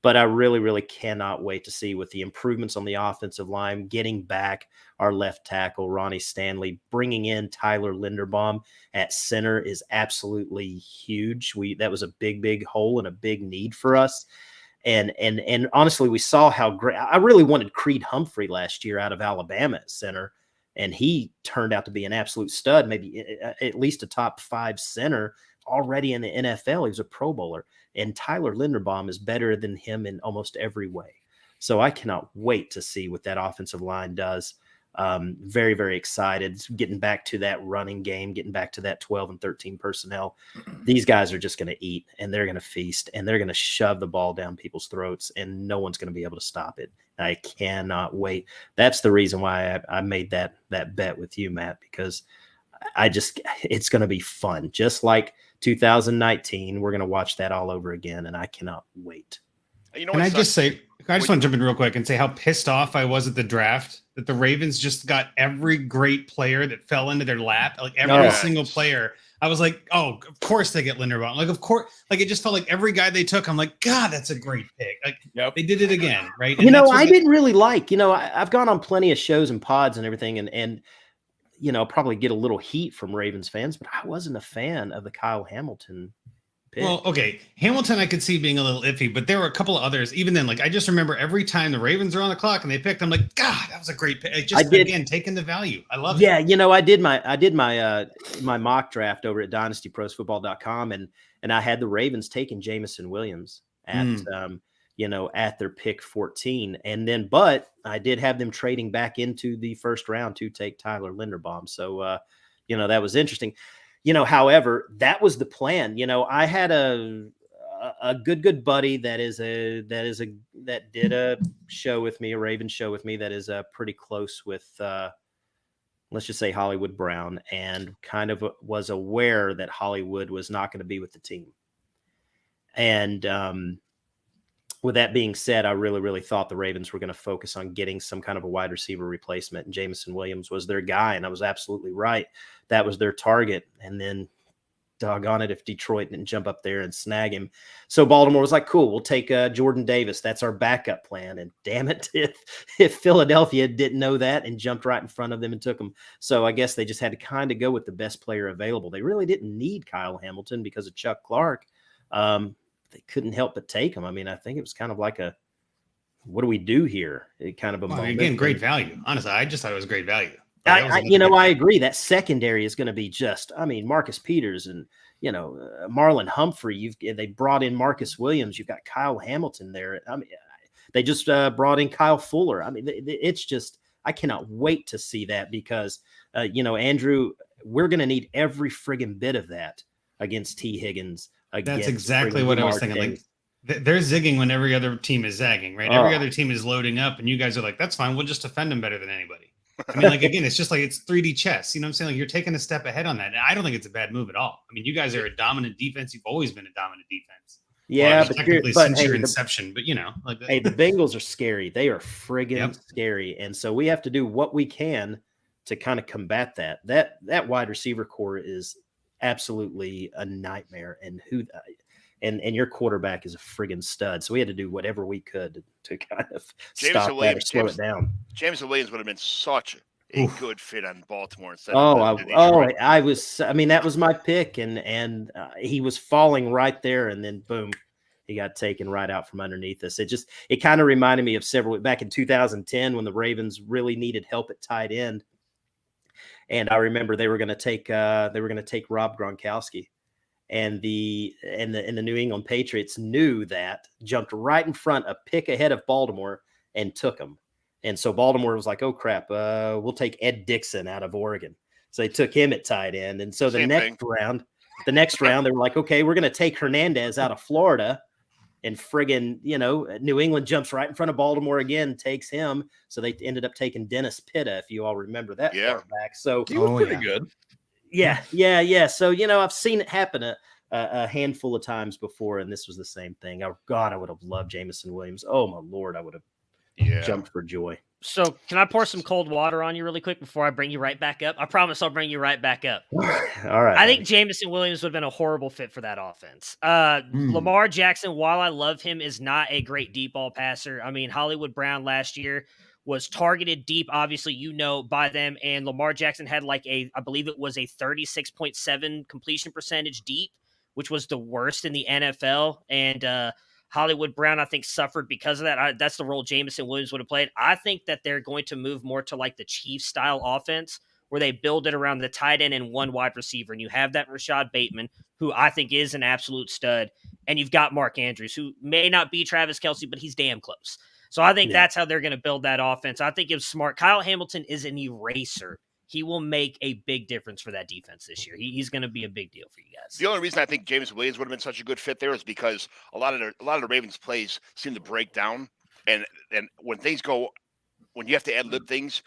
But I really, really cannot wait to see with the improvements on the offensive line, getting back our left tackle, Ronnie Stanley, bringing in Tyler Linderbaum at center is absolutely huge. That was a big, big hole and a big need for us. And honestly, we saw how great. I really wanted Creed Humphrey last year out of Alabama at center, and he turned out to be an absolute stud, maybe at least a top 5 center already in the NFL. He was a Pro Bowler, and Tyler Linderbaum is better than him in almost every way. So I cannot wait to see what that offensive line does. Very, very excited. Getting back to that running game, getting back to that 12 and 13 personnel. These guys are just going to eat, and they're going to feast, and they're going to shove the ball down people's throats, and no one's going to be able to stop it. I cannot wait. That's the reason why I made that bet with you, Matt, because it's going to be fun. Just like 2019, we're going to watch that all over again, and I cannot wait. Can I just want to jump in real quick and say how pissed off I was at the draft that the Ravens just got every great player that fell into their lap, like every single player. I was like, oh, of course they get Linderbaum. Like, of course, like it just felt like every guy they took, I'm like, God, that's a great pick. Like, They did it again, right? And I didn't really like. I've gone on plenty of shows and pods and everything, and probably get a little heat from Ravens fans, but I wasn't a fan of the Kyle Hamilton pick. Well, okay. Hamilton, I could see being a little iffy, but there were a couple of others. Even then, like I just remember every time the Ravens are on the clock and they picked, I'm like, God, that was a great pick. Again, taking the value. I love it. Yeah, I did my mock draft over at dynastyprosfootball.com, and I had the Ravens taking Jamison Williams at their pick 14. And then, but I did have them trading back into the first round to take Tyler Linderbaum. So, that was interesting. However, that was the plan. I had a good buddy that did a show with me, a Ravens show with me that is pretty close with, let's just say Hollywood Brown, and kind of was aware that Hollywood was not going to be with the team. And, with that being said, I really, really thought the Ravens were going to focus on getting some kind of a wide receiver replacement, and Jamison Williams was their guy, and I was absolutely right. That was their target, and then doggone it if Detroit didn't jump up there and snag him. So Baltimore was like, cool, we'll take Jordan Davis. That's our backup plan. And damn it, if Philadelphia didn't know that and jumped right in front of them and took them. So I guess they just had to kind of go with the best player available. They really didn't need Kyle Hamilton because of Chuck Clark. They couldn't help but take him. I mean, I think it was kind of like a, what do we do here? It kind of a moment. Again, great value. Honestly, I just thought it was great value. I agree. That secondary is going to be just, I mean, Marcus Peters and, Marlon Humphrey. They brought in Marcus Williams. You've got Kyle Hamilton there. I mean, they just brought in Kyle Fuller. I mean, it's just, I cannot wait to see that because, Andrew, we're going to need every friggin' bit of that against T. Higgins. That's exactly what I was thinking. Like, they're zigging when every other team is zagging, right? Every other team is loading up, and you guys are like, that's fine. We'll just defend them better than anybody. I mean, like, again, it's just like it's 3D chess. You know what I'm saying? Like, you're taking a step ahead on that. And I don't think it's a bad move at all. I mean, you guys are a dominant defense. You've always been a dominant defense. Yeah, since your inception, but hey, the Bengals are scary. They are friggin' scary, and so we have to do what we can to kind of combat that. That wide receiver core is absolutely a nightmare, and your quarterback is a friggin' stud. So we had to do whatever we could to kind of stop that or slow it down. Jameson Williams would have been such a good fit on Baltimore instead. That was my pick, and he was falling right there, and then boom, he got taken right out from underneath us. It kind of reminded me of several back in 2010 when the Ravens really needed help at tight end. And I remember they were going to take Rob Gronkowski, and the New England Patriots knew that, jumped right in front, a pick ahead of Baltimore, and took him. And so Baltimore was like, "Oh crap, we'll take Ed Dixon out of Oregon." So they took him at tight end, and so the next round, they were like, "Okay, we're going to take Hernandez out of Florida." And friggin', New England jumps right in front of Baltimore again, takes him. So they ended up taking Dennis Pitta, if you all remember that quarterback. So he was pretty good. Yeah. So, I've seen it happen a handful of times before, and this was the same thing. Oh, God, I would have loved Jameson Williams. Oh, my Lord, I would have jumped for joy. So can I pour some cold water on you really quick before I bring you right back up? I promise I'll bring you right back up. All right. I think Jameson Williams would have been a horrible fit for that offense. Lamar Jackson, while I love him, is not a great deep ball passer. I mean, Hollywood Brown last year was targeted deep, obviously, by them. And Lamar Jackson had I believe it was a 36.7 completion percentage deep, which was the worst in the NFL. And, Hollywood Brown, I think, suffered because of that. That's the role Jameson Williams would have played. I think that they're going to move more to the Chiefs style offense where they build it around the tight end and one wide receiver. And you have that Rashad Bateman, who I think is an absolute stud. And you've got Mark Andrews, who may not be Travis Kelce, but he's damn close. So I think that's how they're going to build that offense. I think it's smart. Kyle Hamilton is an eraser. He will make a big difference for that defense this year. He's going to be a big deal for you guys. The only reason I think James Williams would have been such a good fit there is because a lot of the Ravens plays seem to break down, and when you have to ad lib things,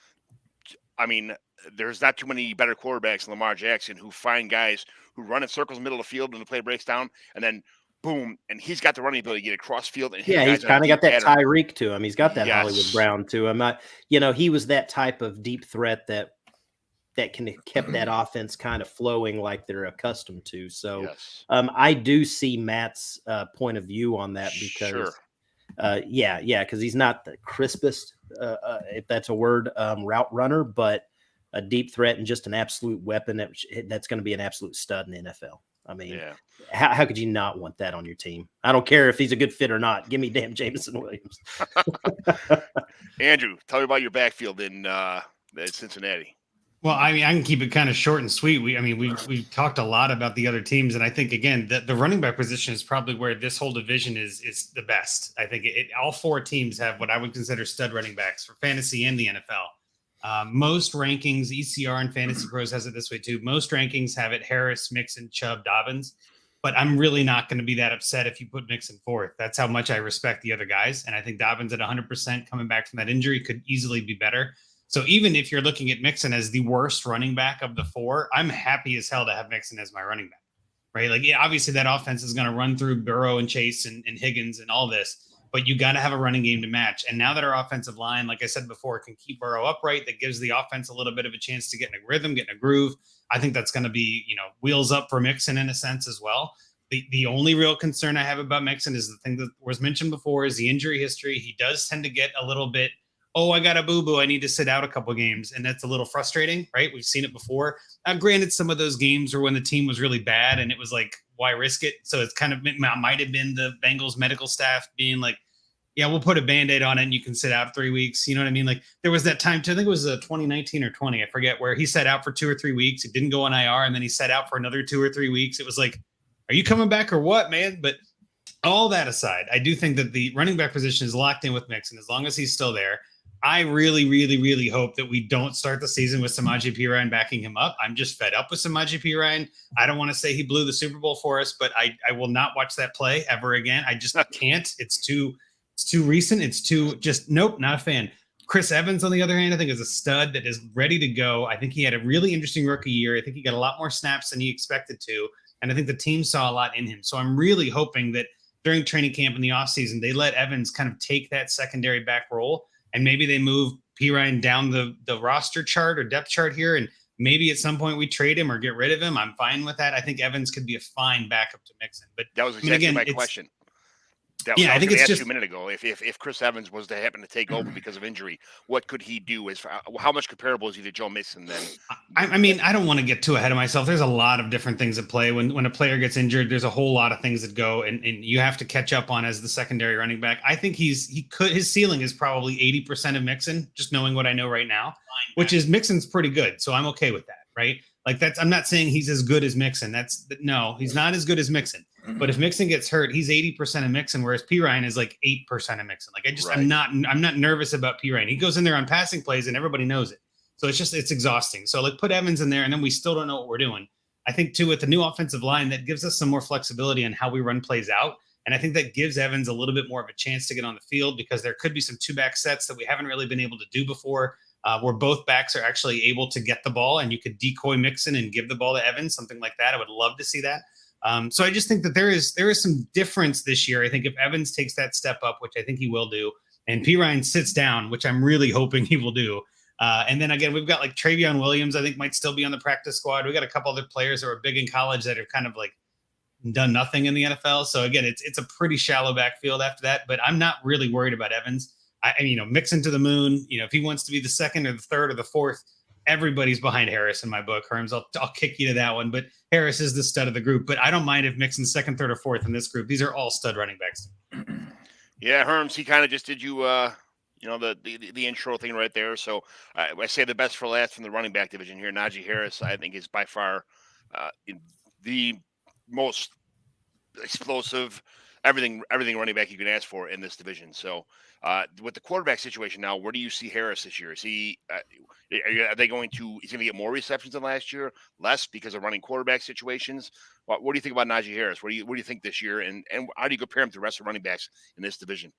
I mean, there's not too many better quarterbacks than Lamar Jackson who find guys who run in circles in the middle of the field when the play breaks down, and then boom, and he's got the running ability to get across field. And he's kind of got that Tyreek to him. He's got that Hollywood Brown to him. He was that type of deep threat that can kept that offense kind of flowing like they're accustomed to. So I do see Matt's point of view on that because, because he's not the crispest, if that's a word, route runner, but a deep threat and just an absolute weapon that's going to be an absolute stud in the NFL. I mean, how could you not want that on your team? I don't care if he's a good fit or not. Give me damn Jameson Williams. Andrew, tell me about your backfield in Cincinnati. Well, I mean, I can keep it kind of short and sweet. We've talked a lot about the other teams, and I think again the running back position is probably where this whole division is the best. I think all four teams have what I would consider stud running backs for fantasy and the NFL. Most rankings, ECR and Fantasy Pros has it this way too. Most rankings have it Harris, Mixon, Chubb, Dobbins. But I'm really not going to be that upset if you put Mixon fourth. That's how much I respect the other guys, and I think Dobbins at 100% coming back from that injury could easily be better. So even if you're looking at Mixon as the worst running back of the four, I'm happy as hell to have Mixon as my running back, right? Obviously that offense is going to run through Burrow and Chase and Higgins and all this, but you got to have a running game to match. And now that our offensive line, like I said before, can keep Burrow upright, that gives the offense a little bit of a chance to get in a rhythm, get in a groove. I think that's going to be, wheels up for Mixon in a sense as well. The only real concern I have about Mixon is the thing that was mentioned before is the injury history. He does tend to get a little bit, I got a boo-boo, I need to sit out a couple games. And that's a little frustrating, right? We've seen it before. Granted, some of those games were when the team was really bad and it was like, why risk it? So it's kind of might have been the Bengals medical staff being like, yeah, we'll put a Band-Aid on it and you can sit out 3 weeks. You know what I mean? Like there was that time too, I think it was 2019 or 20, I forget, where he sat out for 2 or 3 weeks. He didn't go on IR and then he sat out for another 2 or 3 weeks. It was like, are you coming back or what, man? But all that aside, I do think that the running back position is locked in with Mixon as long as he's still there. I really, really, really hope that we don't start the season with Samaje Perine backing him up. I'm just fed up with Samaje Perine. I don't want to say he blew the Super Bowl for us, but I will not watch that play ever again. I just can't. It's too recent. It's too just nope, not a fan. Chris Evans, on the other hand, I think is a stud that is ready to go. I think he had a really interesting rookie year. I think he got a lot more snaps than he expected to. And I think the team saw a lot in him. So I'm really hoping that during training camp in the offseason, they let Evans kind of take that secondary back role. And maybe they move Perine down the roster chart or depth chart here. And maybe at some point we trade him or get rid of him. I'm fine with that. I think Evans could be a fine backup to Mixon. But that was exactly my question. I think it's just a minute ago. If Chris Evans was to happen to take over because of injury, what could he do? How much comparable is he to Joe Mixon then? I mean, I don't want to get too ahead of myself. There's a lot of different things at play. When a player gets injured, there's a whole lot of things that go, and you have to catch up on as the secondary running back. I think his ceiling is probably 80% of Mixon, just knowing what I know right now, which is Mixon's pretty good. So I'm okay with that, right? Like I'm not saying he's as good as Mixon. No, he's not as good as Mixon. But if Mixon gets hurt, he's 80% of Mixon, whereas Perine is like 8% of Mixon. Like right. I'm not nervous about Perine. He goes in there on passing plays and everybody knows it. So it's exhausting. So like put Evans in there and then we still don't know what we're doing. I think too, with the new offensive line, that gives us some more flexibility on how we run plays out. And I think that gives Evans a little bit more of a chance to get on the field because there could be some 2-back sets that we haven't really been able to do before, where both backs are actually able to get the ball and you could decoy Mixon and give the ball to Evans, something like that. I would love to see that. So I just think that there is some difference this year. I think if Evans takes that step up, which I think he will do, and Perine sits down, which I'm really hoping he will do. And then again, we've got like Travion Williams, I think might still be on the practice squad. We got a couple other players that were big in college that are kind of like done nothing in the NFL. So again, it's a pretty shallow backfield after that, but I'm not really worried about Evans. Mixon to the moon, if he wants to be the second or the third or the fourth, everybody's behind Harris in my book, Herms. I'll kick you to that one, but Harris is the stud of the group. But I don't mind if Mixon's second, third, or fourth in this group. These are all stud running backs. Yeah, Herms, he kind of just did you, the intro thing right there. So I say the best for last from the running back division here. Najee Harris, I think, is by far the most explosive, everything running back you can ask for in this division. So with the quarterback situation now, where do you see Harris this year? Is he? Are they going to? He's going to get more receptions than last year, less because of running quarterback situations. What do you think about Najee Harris? What do you think this year, and how do you compare him to the rest of running backs in this division?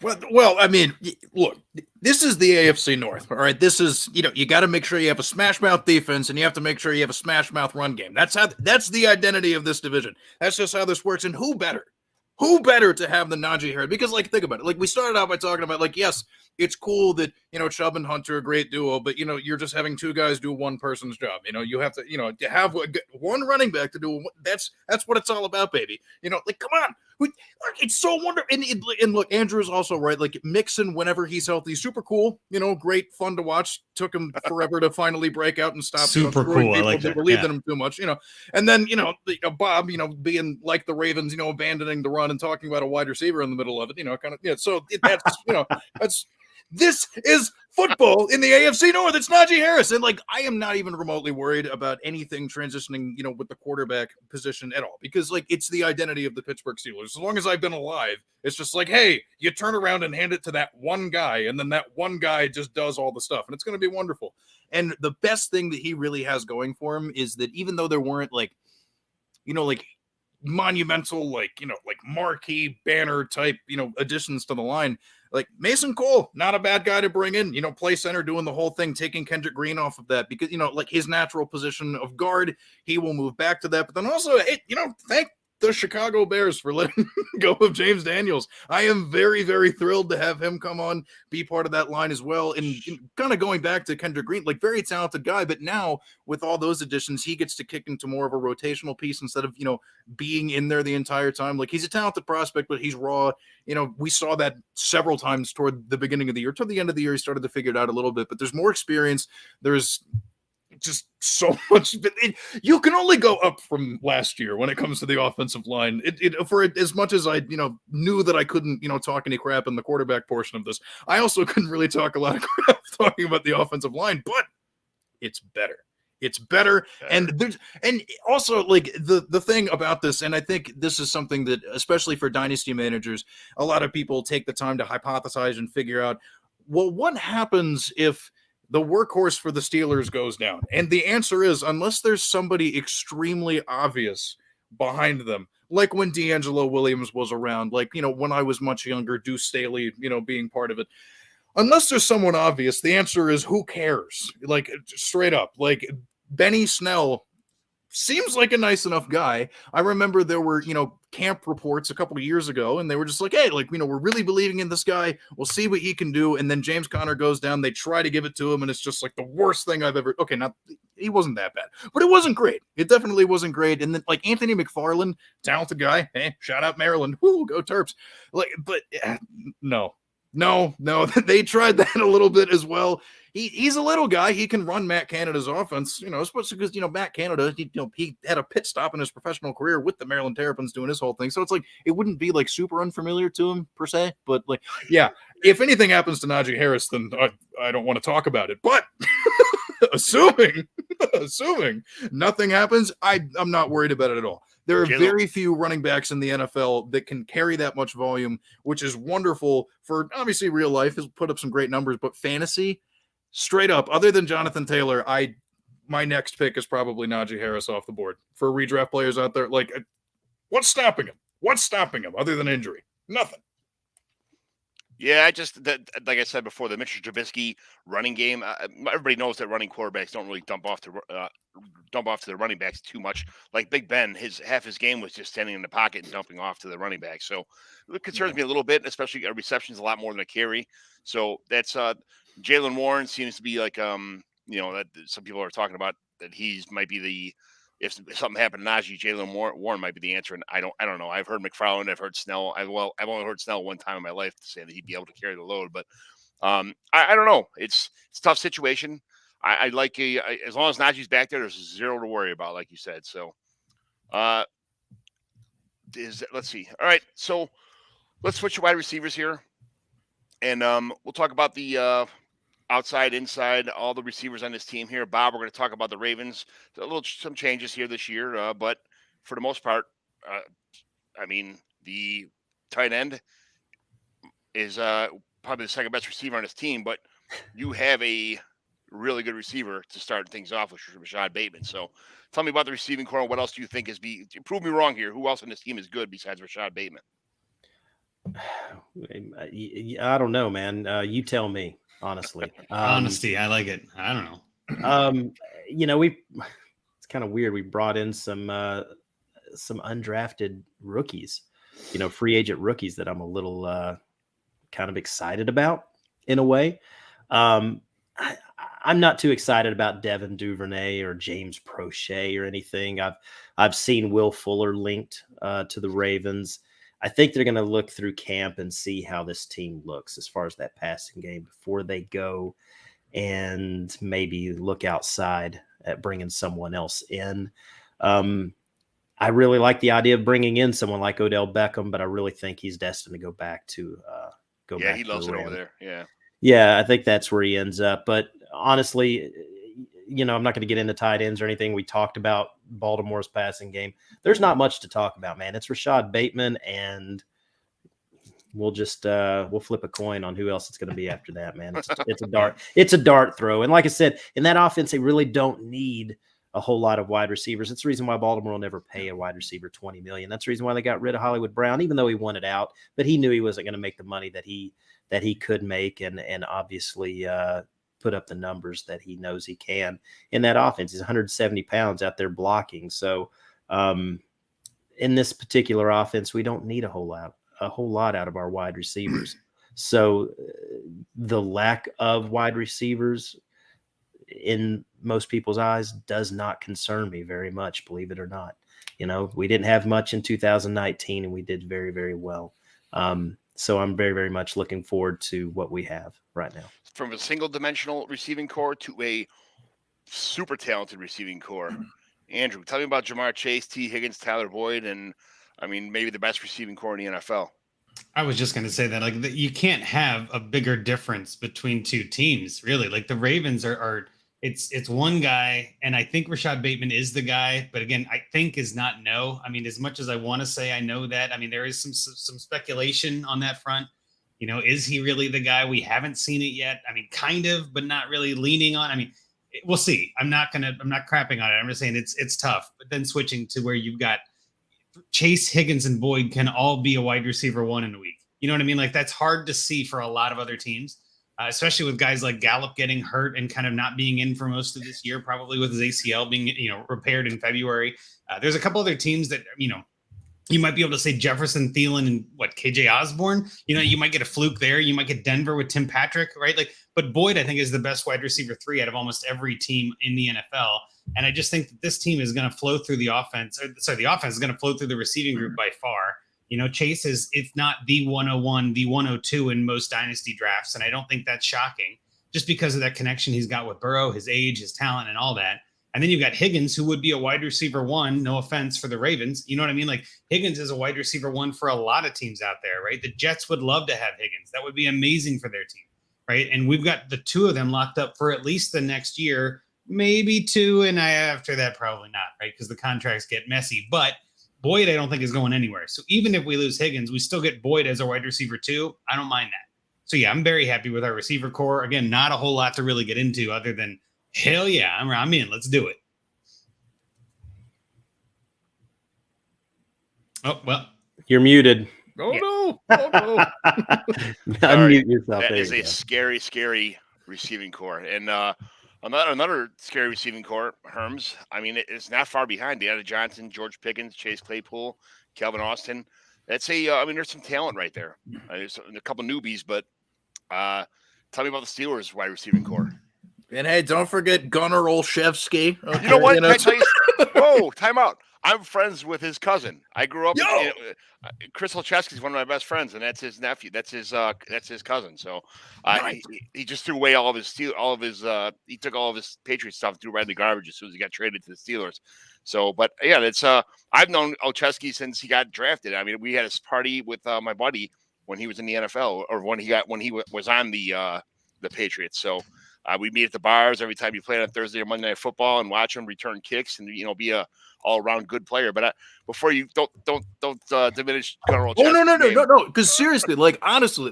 Well, I mean, look, this is the AFC North, all right? This is, you got to make sure you have a smash mouth defense and you have to make sure you have a smash mouth run game. That's the identity of this division. That's just how this works. And who better to have than Najee Harris? Because, think about it. Like, we started out by talking about, yes, it's cool that, Chubb and Hunter are a great duo, but, you're just having two guys do one person's job. You have to, to have one running back to do. That's what it's all about, baby. Come on. It's so wonderful. And look, Andrew is also right. Like, Mixon, whenever he's healthy, super cool. Great, fun to watch. Took him forever to finally break out and stop. Super cool. I like that. Believed in him too much. And then Bob, being like the Ravens, abandoning the run and talking about a wide receiver in the middle of it. Kind of. Yeah. So that's that's. This is football in the AFC North. It's Najee Harris. And I am not even remotely worried about anything transitioning, with the quarterback position at all, because it's the identity of the Pittsburgh Steelers. As long as I've been alive, it's just hey, you turn around and hand it to that one guy. And then that one guy just does all the stuff and it's going to be wonderful. And the best thing that he really has going for him is that even though there weren't monumental, marquee banner type, additions to the line, Mason Cole, not a bad guy to bring in, play center, doing the whole thing, taking Kendrick Green off of that because, his natural position of guard, he will move back to that. But then also, the Chicago Bears for letting go of James Daniels. I am very, very thrilled to have him come on, be part of that line as well. And kind of going back to Kendrick Green, like very talented guy, but now with all those additions, he gets to kick into more of a rotational piece instead of, being in there the entire time. Like he's a talented prospect, but he's raw. We saw that several times toward the beginning of the year. Toward the end of the year, he started to figure it out a little bit, but there's more experience. There's just so much. You can only go up from last year when it comes to the offensive line. For as much as I, knew that I couldn't, talk any crap in the quarterback portion of this, I also couldn't really talk a lot of crap talking about the offensive line, but it's better. It's better. And also like the thing about this, and I think this is something that, especially for dynasty managers, a lot of people take the time to hypothesize and figure out, well, what happens if the workhorse for the Steelers goes down? And the answer is, unless there's somebody extremely obvious behind them, like when D'Angelo Williams was around, like, when I was much younger, Deuce Staley, being part of it. Unless there's someone obvious, the answer is who cares? Like straight up, like Benny Snell seems like a nice enough guy. I remember there were, camp reports a couple of years ago, and they were just like, hey, like, we're really believing in this guy. We'll see what he can do. And then James Conner goes down. They try to give it to him, and it's just like the worst thing I've ever. Okay, now he wasn't that bad, but it wasn't great. It definitely wasn't great. And then like Anthony McFarland, talented guy. Hey, shout out Maryland. Woo, go Terps. Like, but no, they tried that a little bit as well. He's a little guy. He can run Matt Canada's offense, especially because, Matt Canada, he had a pit stop in his professional career with the Maryland Terrapins doing his whole thing. So it's like, it wouldn't be like super unfamiliar to him per se, but like, yeah, if anything happens to Najee Harris, then I don't want to talk about it, but assuming nothing happens, I'm not worried about it at all. There are very few running backs in the NFL that can carry that much volume, which is wonderful for obviously real life. Has put up some great numbers, but fantasy, straight up, other than Jonathan Taylor, my next pick is probably Najee Harris off the board. For redraft players out there, like, what's stopping him? What's stopping him other than injury? Nothing. Yeah, like I said before, the Mitchell Trubisky running game. Everybody knows that running quarterbacks don't really dump off to the running backs too much. Like Big Ben, half his game was just standing in the pocket and dumping off to the running back. So it concerns me a little bit, especially a reception is a lot more than a carry. So that's Jalen Warren seems to be like that some people are talking about that might be if something happened to Najee, Jalen Warren might be the answer. And I don't know. I've heard McFarland, I've heard Snell. I've only heard Snell one time in my life to say that he'd be able to carry the load. But I don't know. It's a tough situation. I like as long as Najee's back there, there's zero to worry about, like you said. So let's see. All right, so let's switch to wide receivers here, and we'll talk about the outside, inside, all the receivers on this team here. Bob, we're going to talk about the Ravens. Some changes here this year, but for the most part, the tight end is probably the second best receiver on this team, but you have a really good receiver to start things off with, Rashad Bateman. So tell me about the receiving core. What else do you think prove me wrong here? Who else on this team is good besides Rashad Bateman? I don't know, man. You tell me. Honestly, honesty, I like it. I don't know. It's kind of weird. We brought in some undrafted rookies, free agent rookies that I'm a little kind of excited about in a way. I'm not too excited about Devin Duvernay or James Prochet or anything. I've seen Will Fuller linked to the Ravens. I think they're going to look through camp and see how this team looks as far as that passing game before they go and maybe look outside at bringing someone else in. I really like the idea of bringing in someone like Odell Beckham, but I really think he's destined to go back to Yeah, he loves it over there. Yeah. Yeah, I think that's where he ends up. But honestly, I'm not going to get into tight ends or anything. We talked about Baltimore's passing game. There's not much to talk about, man. It's Rashad Bateman, and we'll just we'll flip a coin on who else it's going to be after that, man. It's a dart throw. And like I said, in that offense, they really don't need a whole lot of wide receivers. It's the reason why Baltimore will never pay a wide receiver $20 million. That's the reason why they got rid of Hollywood Brown, even though he wanted out. But he knew he wasn't going to make the money that he could make, and obviously put up the numbers that he knows he can in that offense. He's 170 pounds out there blocking. So in this particular offense, we don't need a whole lot out of our wide receivers. So the lack of wide receivers in most people's eyes does not concern me very much, believe it or not. We didn't have much in 2019 and we did very, very well. So I'm very, very much looking forward to what we have right now. From a single dimensional receiving core to a super talented receiving core. Andrew, tell me about Jamar Chase, T. Higgins, Tyler Boyd, and maybe the best receiving core in the NFL. I was just going to say that, you can't have a bigger difference between two teams, really. Like the Ravens it's one guy, and I think Rashad Bateman is the guy, but again, I think is not no. As much as I want to say I know that, there is some speculation on that front. Is he really the guy? We haven't seen it yet. Kind of, but not really leaning on. We'll see. I'm not crapping on it. I'm just saying it's tough. But then switching to where you've got Chase, Higgins, and Boyd can all be a wide receiver one in a week. You know what I mean? That's hard to see for a lot of other teams, especially with guys like Gallup getting hurt and kind of not being in for most of this year, probably with his ACL being, repaired in February. There's a couple other teams that, you might be able to say Jefferson, Thielen, and KJ Osborne. You might get a fluke there. You might get Denver with Tim Patrick, right? But Boyd, I think, is the best wide receiver 3 out of almost every team in the NFL. And I just think that this team is going to flow through the offense. The offense is going to flow through the receiving group by far. Chase is, if not the 101, the 102 in most dynasty drafts. And I don't think that's shocking just because of that connection he's got with Burrow, his age, his talent, and all that. And then you've got Higgins, who would be a wide receiver 1, no offense for the Ravens. You know what I mean? Higgins is a wide receiver 1 for a lot of teams out there, right? The Jets would love to have Higgins. That would be amazing for their team, right? And we've got the 2 of them locked up for at least the next year, maybe 2, and after that, probably not, right? Because the contracts get messy. But Boyd, I don't think is going anywhere. So even if we lose Higgins, we still get Boyd as a wide receiver 2. I don't mind that. So yeah, I'm very happy with our receiver core. Again, not a whole lot to really get into other than hell yeah, I'm in. Let's do it. Oh, well. You're muted. Oh, no. Oh, no. Unmute yourself. That is a scary, scary receiving core. And another scary receiving core, Herms. It's not far behind. Deanna Johnson, George Pickens, Chase Claypool, Calvin Austin. That's there's some talent right there. There's a couple newbies, but tell me about the Steelers wide receiving core. And hey, don't forget Gunnar Olszewski. Okay, you know what? Can I tell you? Whoa, time out. I'm friends with his cousin. I grew up. Chris Olszewski is one of my best friends, and that's his nephew. That's his cousin. So Nice. he just threw away all of his he took all of his Patriot stuff, threw right in the garbage as soon as he got traded to the Steelers. So, but yeah, it's I've known Olszewski since he got drafted. We had a party with my buddy when he was in the NFL, or when he was on the Patriots. So. We meet at the bars every time you play on Thursday or Monday Night Football and watch him return kicks and be a all-around good player. But before you don't diminish Gunnar Olszewski. No. Because seriously, honestly,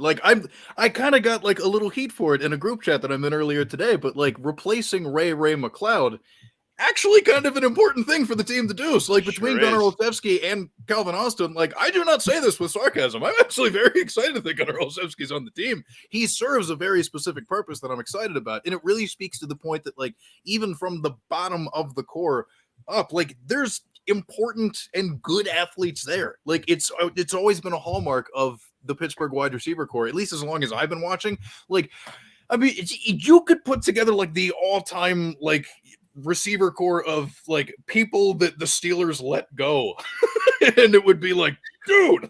I kind of got a little heat for it in a group chat that I'm in earlier today. But replacing Ray McLeod. Actually kind of an important thing for the team to do. So between Gunnar Olszewski and Calvin Austin, I do not say this with sarcasm. I'm actually very excited that Gunnar Olszewski's on the team. He serves a very specific purpose that I'm excited about. And it really speaks to the point that even from the bottom of the core up, there's important and good athletes there. It's always been a hallmark of the Pittsburgh wide receiver core, at least as long as I've been watching. You could put together the all-time receiver core of people that the Steelers let go and it would be dude,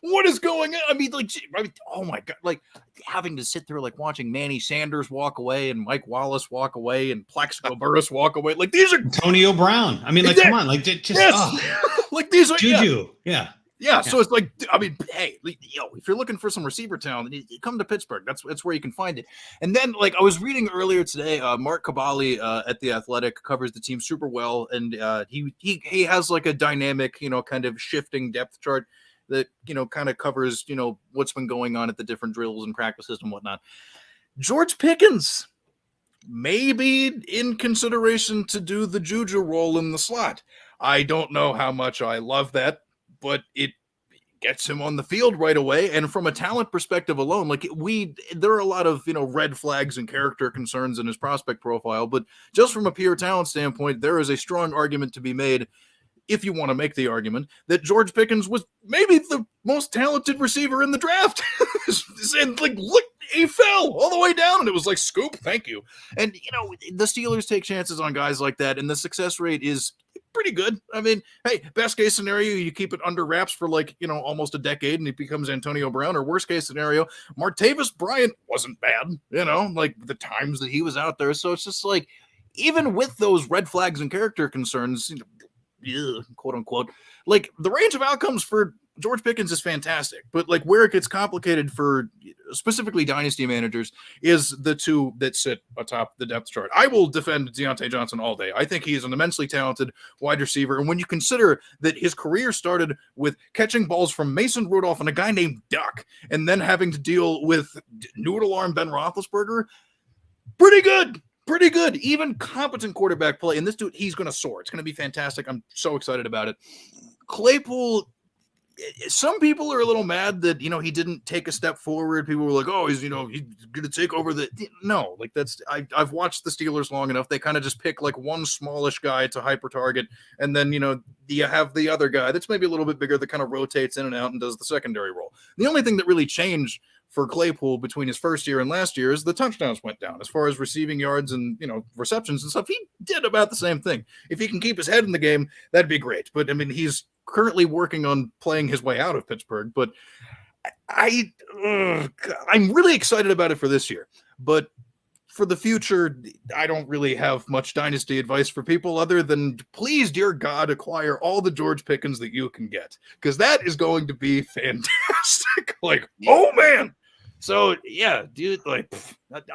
what is going on? Oh my god, having to sit there watching Manny Sanders walk away and Mike Wallace walk away and Plaxico Burress walk away, these are Antonio Brown. Come on, just yes. These are Juju. Yeah. So it's hey, if you're looking for some receiver talent, you come to Pittsburgh. That's where you can find it. And then, I was reading earlier today, Mark Cabali at The Athletic covers the team super well, and he has a dynamic, kind of shifting depth chart that kind of covers what's been going on at the different drills and practices and whatnot. George Pickens maybe in consideration to do the Juju role in the slot. I don't know how much I love that, but it gets him on the field right away. And from a talent perspective alone, there are a lot of, red flags and character concerns in his prospect profile, but just from a pure talent standpoint, there is a strong argument to be made. if you want to make the argument that George Pickens was maybe the most talented receiver in the draft. And like, look, he fell all the way down, and it was like, scoop, thank you. And, the Steelers take chances on guys like that, and the success rate is pretty good. I mean, hey, best case scenario, you keep it under wraps for like, almost a decade and he becomes Antonio Brown, or worst case scenario, Martavis Bryant wasn't bad, like the times that he was out there. So it's just like, even with those red flags and character concerns, quote unquote, like the range of outcomes for George Pickens is fantastic, but like where it gets complicated for specifically dynasty managers is the two that sit atop the depth chart. I will defend Deontay Johnson all day. I think he is an immensely talented wide receiver. And when you consider that his career started with catching balls from Mason Rudolph and a guy named Duck, and then having to deal with noodle arm Ben Roethlisberger, pretty good. Pretty good, even competent quarterback play. And this dude, he's going to soar. It's going to be fantastic. I'm so excited about it. Claypool, some people are a little mad that, he didn't take a step forward. People were like, oh, he's going to take over the. No, like I've watched the Steelers long enough. They kind of just pick like one smallish guy to hyper target. And then, you have the other guy that's maybe a little bit bigger that kind of rotates in and out and does the secondary role. The only thing that really changed for Claypool between his first year and last year is the touchdowns went down. As far as receiving yards and, receptions and stuff, he did about the same thing. If he can keep his head in the game, that'd be great. But I mean, he's currently working on playing his way out of Pittsburgh, but I'm really excited about it for this year. But for the future, I don't really have much dynasty advice for people other than, please, dear God, acquire all the George Pickens that you can get, because that is going to be fantastic. Like, oh man. So yeah, dude, like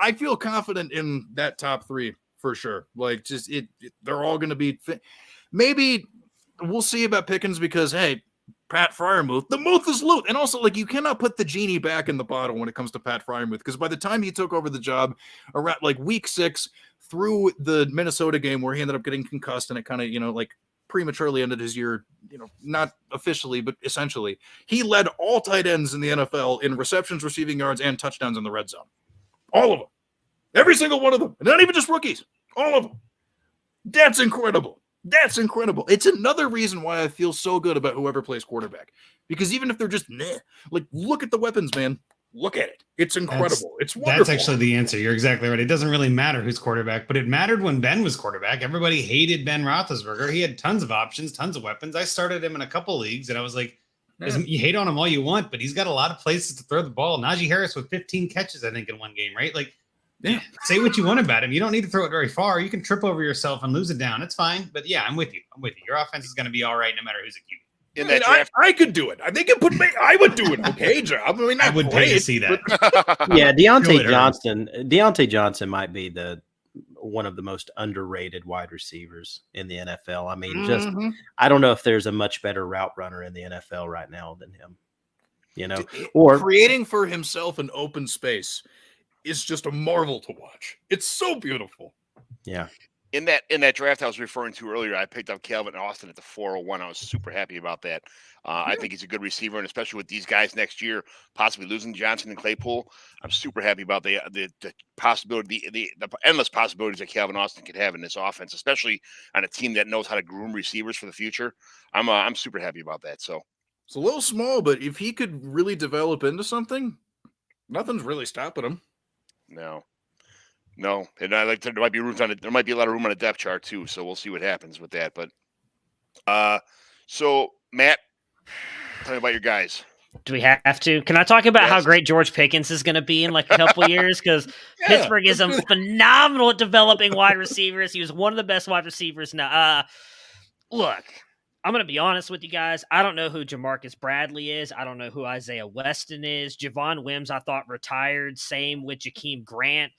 I feel confident in that top three for sure. Like, just they're all going to be. Maybe we'll see about Pickens because, hey, Pat Freiermuth, the muth is loot. And also, like, you cannot put the genie back in the bottle when it comes to Pat Freiermuth, because by the time he took over the job around like week 6 through the Minnesota game where he ended up getting concussed and it kind of, like prematurely ended his year, not officially, but essentially, he led all tight ends in the NFL in receptions, receiving yards, and touchdowns in the red zone. All of them. Every single one of them. And not even just rookies. All of them. That's incredible. That's incredible. It's another reason why I feel so good about whoever plays quarterback. Because even if they're just meh, like, look at the weapons, man. Look at it. It's incredible. It's wonderful. That's actually the answer. You're exactly right. It doesn't really matter who's quarterback, but it mattered when Ben was quarterback. Everybody hated Ben Roethlisberger. He had tons of options, tons of weapons. I started him in a couple leagues, and I was like, you hate on him all you want, but he's got a lot of places to throw the ball. Najee Harris with 15 catches, I think, in one game, right? Like, say what you want about him. You don't need to throw it very far. You can trip over yourself and lose it down. It's fine. But yeah, I'm with you. Your offense is going to be all right no matter who's a QB. In that draft, I could do it. I think I would do it. Okay, job. I mean, I would pay to see that. Yeah, Deontay Johnson might be one of the most underrated wide receivers in the NFL. I mean, I don't know if there's a much better route runner in the NFL right now than him. Or creating for himself an open space is just a marvel to watch. It's so beautiful. Yeah. In that draft I was referring to earlier, I picked up Calvin Austin at the 401. I was super happy about that. I think he's a good receiver, and especially with these guys next year, possibly losing Johnson and Claypool, I'm super happy about the possibility, the endless possibilities that Calvin Austin could have in this offense, especially on a team that knows how to groom receivers for the future. I'm super happy about that. So it's a little small, but if he could really develop into something, nothing's really stopping him. No, and I like there might be a lot of room on the depth chart too. So we'll see what happens with that. But so Matt, tell me about your guys. Do we have to? Can I talk about how great George Pickens is going to be in like a couple years? Because Pittsburgh is phenomenal at developing wide receivers. He was one of the best wide receivers. Now, look, I'm going to be honest with you guys. I don't know who Jamarcus Bradley is. I don't know who Isaiah Weston is. Javon Wims, I thought, retired. Same with Jakeem Grant.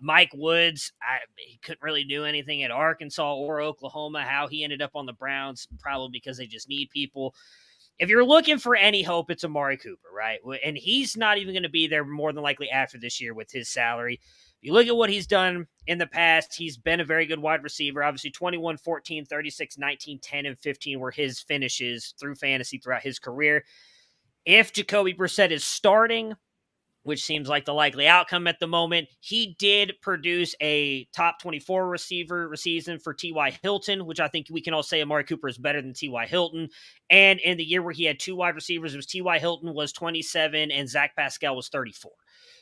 Mike Woods, he couldn't really do anything at Arkansas or Oklahoma. How he ended up on the Browns, probably because they just need people. If you're looking for any hope, it's Amari Cooper, right? And he's not even going to be there more than likely after this year with his salary. If you look at what he's done in the past, he's been a very good wide receiver. Obviously, 21, 14, 36, 19, 10, and 15 were his finishes through fantasy throughout his career. If Jacoby Brissett is starting, which seems like the likely outcome at the moment. He did produce a top 24 receiver season for T.Y. Hilton, which I think we can all say Amari Cooper is better than T.Y. Hilton. And in the year where he had 2 wide receivers, it was T.Y. Hilton was 27 and Zach Pascal was 34.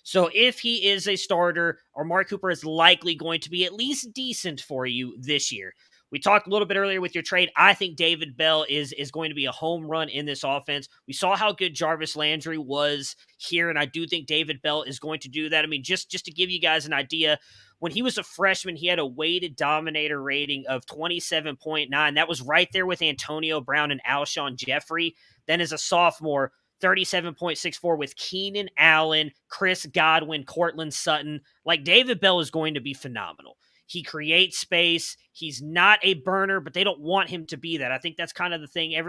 So if he is a starter, Amari Cooper is likely going to be at least decent for you this year. We talked a little bit earlier with your trade. I think David Bell is going to be a home run in this offense. We saw how good Jarvis Landry was here, and I do think David Bell is going to do that. I mean, just to give you guys an idea, when he was a freshman, he had a weighted dominator rating of 27.9. That was right there with Antonio Brown and Alshon Jeffrey. Then as a sophomore, 37.64 with Keenan Allen, Chris Godwin, Cortland Sutton. Like, David Bell is going to be phenomenal. He creates space. He's not a burner, but they don't want him to be that. I think that's kind of the thing.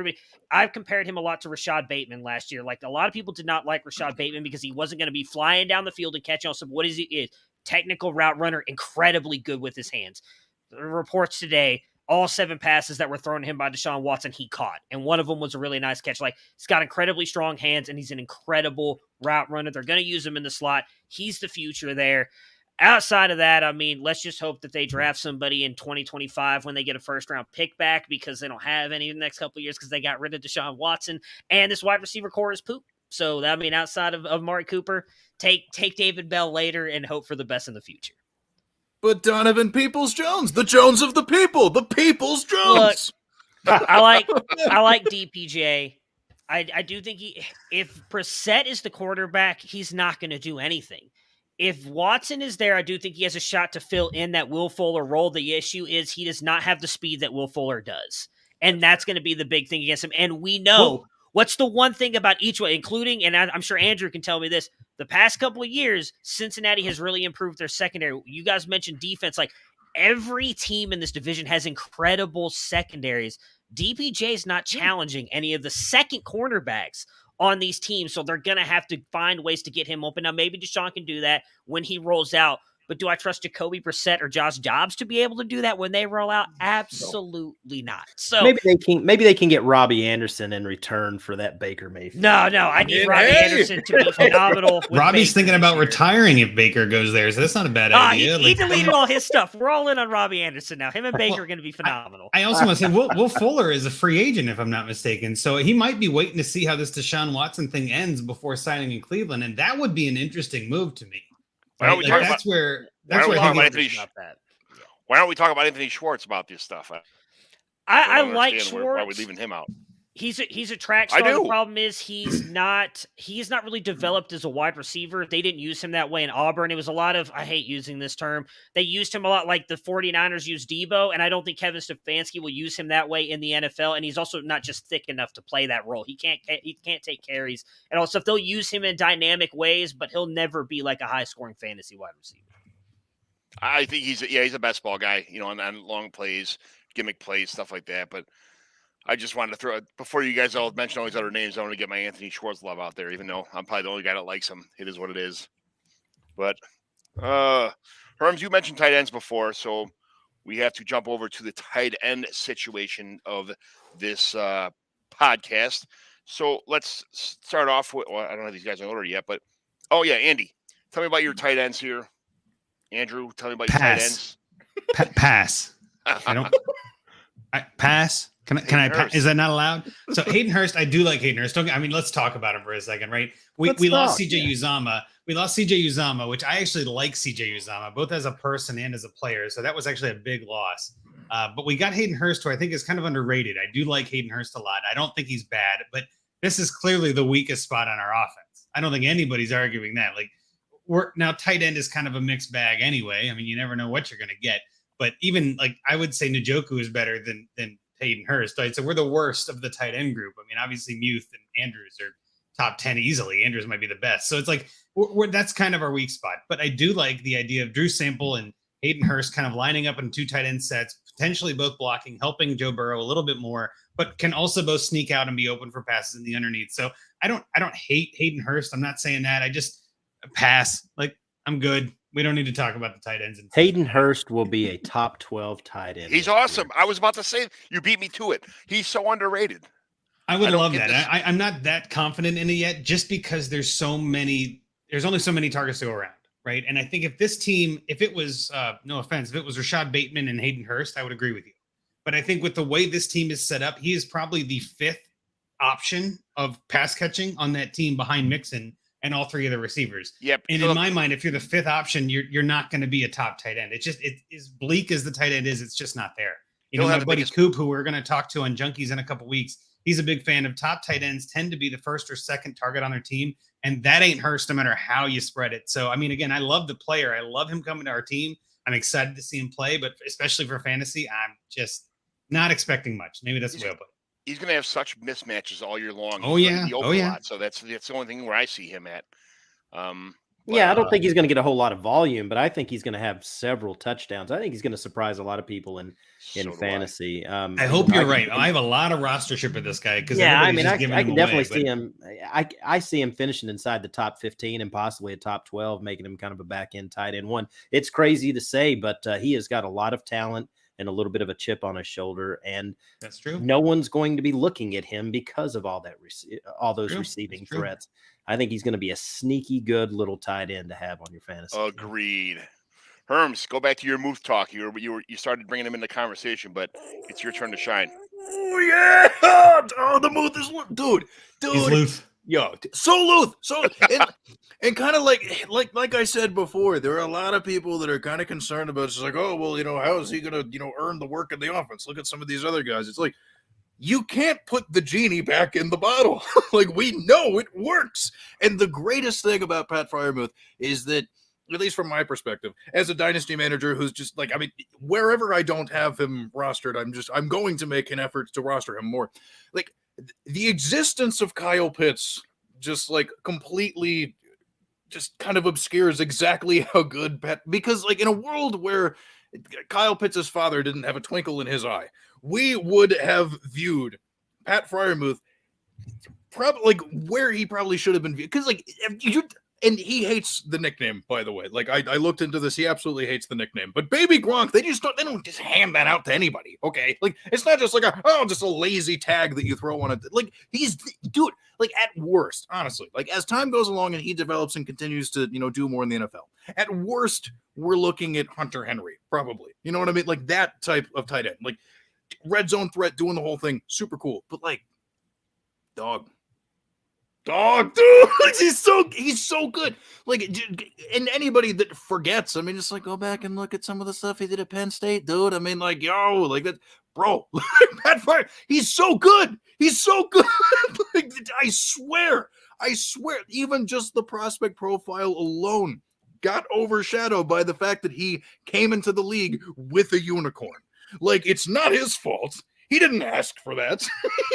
I've compared him a lot to Rashad Bateman last year. Like, a lot of people did not like Rashad Bateman because he wasn't going to be flying down the field and catching on some, what is he? Technical route runner, incredibly good with his hands. The reports today, all 7 passes that were thrown at him by Deshaun Watson, he caught. And one of them was a really nice catch. Like, he's got incredibly strong hands, and he's an incredible route runner. They're going to use him in the slot. He's the future there. Outside of that, I mean, let's just hope that they draft somebody in 2025 when they get a first-round pick back, because they don't have any in the next couple of years because they got rid of Deshaun Watson. And this wide receiver core is poop. So, I mean, outside of Amari Cooper, take David Bell later and hope for the best in the future. But Donovan Peoples-Jones, the Jones of the people, the Peoples-Jones. Look, I like DPJ. I do think if Brissett is the quarterback, he's not going to do anything. If Watson is there, I do think he has a shot to fill in that Will Fuller role. The issue is he does not have the speed that Will Fuller does. And that's going to be the big thing against him. And we know what's the one thing about each one, including, and I'm sure Andrew can tell me this, the past couple of years, Cincinnati has really improved their secondary. You guys mentioned defense. Like, every team in this division has incredible secondaries. DPJ is not challenging any of the second cornerbacks on these teams, so they're going to have to find ways to get him open. Now, maybe Deshaun can do that when he rolls out, but do I trust Jacoby Brissett or Josh Dobbs to be able to do that when they roll out? Absolutely not. So maybe they can get Robbie Anderson in return for that Baker Mayfield. No, I need Robbie Anderson to be phenomenal. Robbie's thinking about retiring if Baker goes there, so that's not a bad idea. He deleted all his stuff. We're all in on Robbie Anderson now. Him and Baker are going to be phenomenal. I also want to say Will Fuller is a free agent, if I'm not mistaken, so he might be waiting to see how this Deshaun Watson thing ends before signing in Cleveland, and that would be an interesting move to me. Why don't we talk about Anthony Schwartz about this stuff? I like Schwartz. Why are we leaving him out? He's a track star. The problem is he's not really developed as a wide receiver. They didn't use him that way in Auburn. It was a lot of, I hate using this term, they used him a lot like the 49ers used Debo, and I don't think Kevin Stefanski will use him that way in the NFL, and he's also not just thick enough to play that role. He can't take carries. And also, if they'll use him in dynamic ways, but he'll never be like a high-scoring fantasy wide receiver. I think he's a best ball guy, on long plays, gimmick plays, stuff like that, but I just wanted to throw it before you guys all mention all these other names. I want to get my Anthony Schwartz love out there, even though I'm probably the only guy that likes him. It is what it is. But Herms, you mentioned tight ends before, so we have to jump over to the tight end situation of this podcast. So let's start off with, I don't have these guys in order yet, but Andy, tell me about your tight ends here. Andrew, tell me about your tight ends. Pass. Pass. Can I? Is that not allowed? So Hayden Hurst, I do like Hayden Hurst. Let's talk about him for a second, right? We lost CJ Uzomah. We lost CJ Uzomah, which I actually like CJ Uzomah, both as a person and as a player. So that was actually a big loss. But we got Hayden Hurst, who I think is kind of underrated. I do like Hayden Hurst a lot. I don't think he's bad, but this is clearly the weakest spot on our offense. I don't think anybody's arguing that. Like, now tight end is kind of a mixed bag anyway. I mean, you never know what you're going to get. But even I would say Njoku is better than Hayden Hurst. Right? So we're the worst of the tight end group. I mean, obviously Muth and Andrews are top 10 easily. Andrews might be the best. So it's like that's kind of our weak spot. But I do like the idea of Drew Sample and Hayden Hurst kind of lining up in 2 tight end sets, potentially both blocking, helping Joe Burrow a little bit more, but can also both sneak out and be open for passes in the underneath. So I don't hate Hayden Hurst. I'm not saying that. I just pass. Like, I'm good. We don't need to talk about the tight ends. Hayden Hurst will be a top 12 tight end. He's awesome. I was about to say, you beat me to it. He's so underrated. I would love that. I'm not that confident in it yet, just because there's so many there's only so many targets to go around, right? And I think if this team, if it was, no offense, if it was Rashad Bateman and Hayden Hurst, I would agree with you. But I think with the way this team is set up, he is probably the 5th option of pass catching on that team behind Mixon and all 3 of the receivers. Yep. And in my mind, if you're the 5th option, you're not going to be a top tight end. It's just, it as bleak as the tight end is, it's just not there. You know, my buddy Coop, who we're going to talk to on Junkies in a couple weeks, he's a big fan of top tight ends tend to be the 1st or 2nd target on their team. And that ain't Hurst no matter how you spread it. So, I mean, again, I love the player. I love him coming to our team. I'm excited to see him play, but especially for fantasy, I'm just not expecting much. Maybe that's the way I'll put it. He's going to have such mismatches all year long. Oh, yeah. Oh, yeah. So that's the only thing where I see him at. I don't think he's going to get a whole lot of volume, but I think he's going to have several touchdowns. I think he's going to surprise a lot of people in fantasy. I hope you're right. I have a lot of rostership with this guy because I can definitely see him. I see him finishing inside the top 15 and possibly a top 12, making him kind of a back end tight end one. It's crazy to say, but he has got a lot of talent and a little bit of a chip on his shoulder, and that's true. No one's going to be looking at him because of all that, all those receiving threats. I think he's going to be a sneaky good little tight end to have on your fantasy. Agreed. Herms, go back to your Muth talk. You started bringing him into conversation, but it's your turn to shine. Oh yeah! Oh, the Muth is dude. He's loose. Yo, so loose. And kind of like I said before, there are a lot of people that are kind of concerned about just like, oh, well, how is he going to, earn the work in the offense? Look at some of these other guys. It's like, you can't put the genie back in the bottle. Like, we know it works. And the greatest thing about Pat Freiermuth is that, at least from my perspective, as a dynasty manager who's just like, I mean, wherever I don't have him rostered, I'm going to make an effort to roster him more. Like, the existence of Kyle Pitts just like completely just kind of obscures exactly how good Pat, because like in a world where Kyle Pitts' father didn't have a twinkle in his eye, we would have viewed Pat Freiermuth probably like where he probably should have been viewed. Because like and he hates the nickname, by the way. Like I looked into this, he absolutely hates the nickname. But Baby Gronk, they don't just hand that out to anybody. Okay, like it's not just like just a lazy tag that you throw on it. Like dude. Like at worst, honestly, like as time goes along and he develops and continues to, do more in the NFL, at worst, we're looking at Hunter Henry, probably. You know what I mean? Like that type of tight end, like red zone threat, doing the whole thing, super cool. But like, dog, dude, he's so good. Like, and anybody that forgets, I mean, just like go back and look at some of the stuff he did at Penn State, dude. I mean, like, like that, bro. Pat Fryer, he's so good. He's so good. Like, I swear, even just the prospect profile alone got overshadowed by the fact that he came into the league with a unicorn. Like, it's not his fault. He didn't ask for that.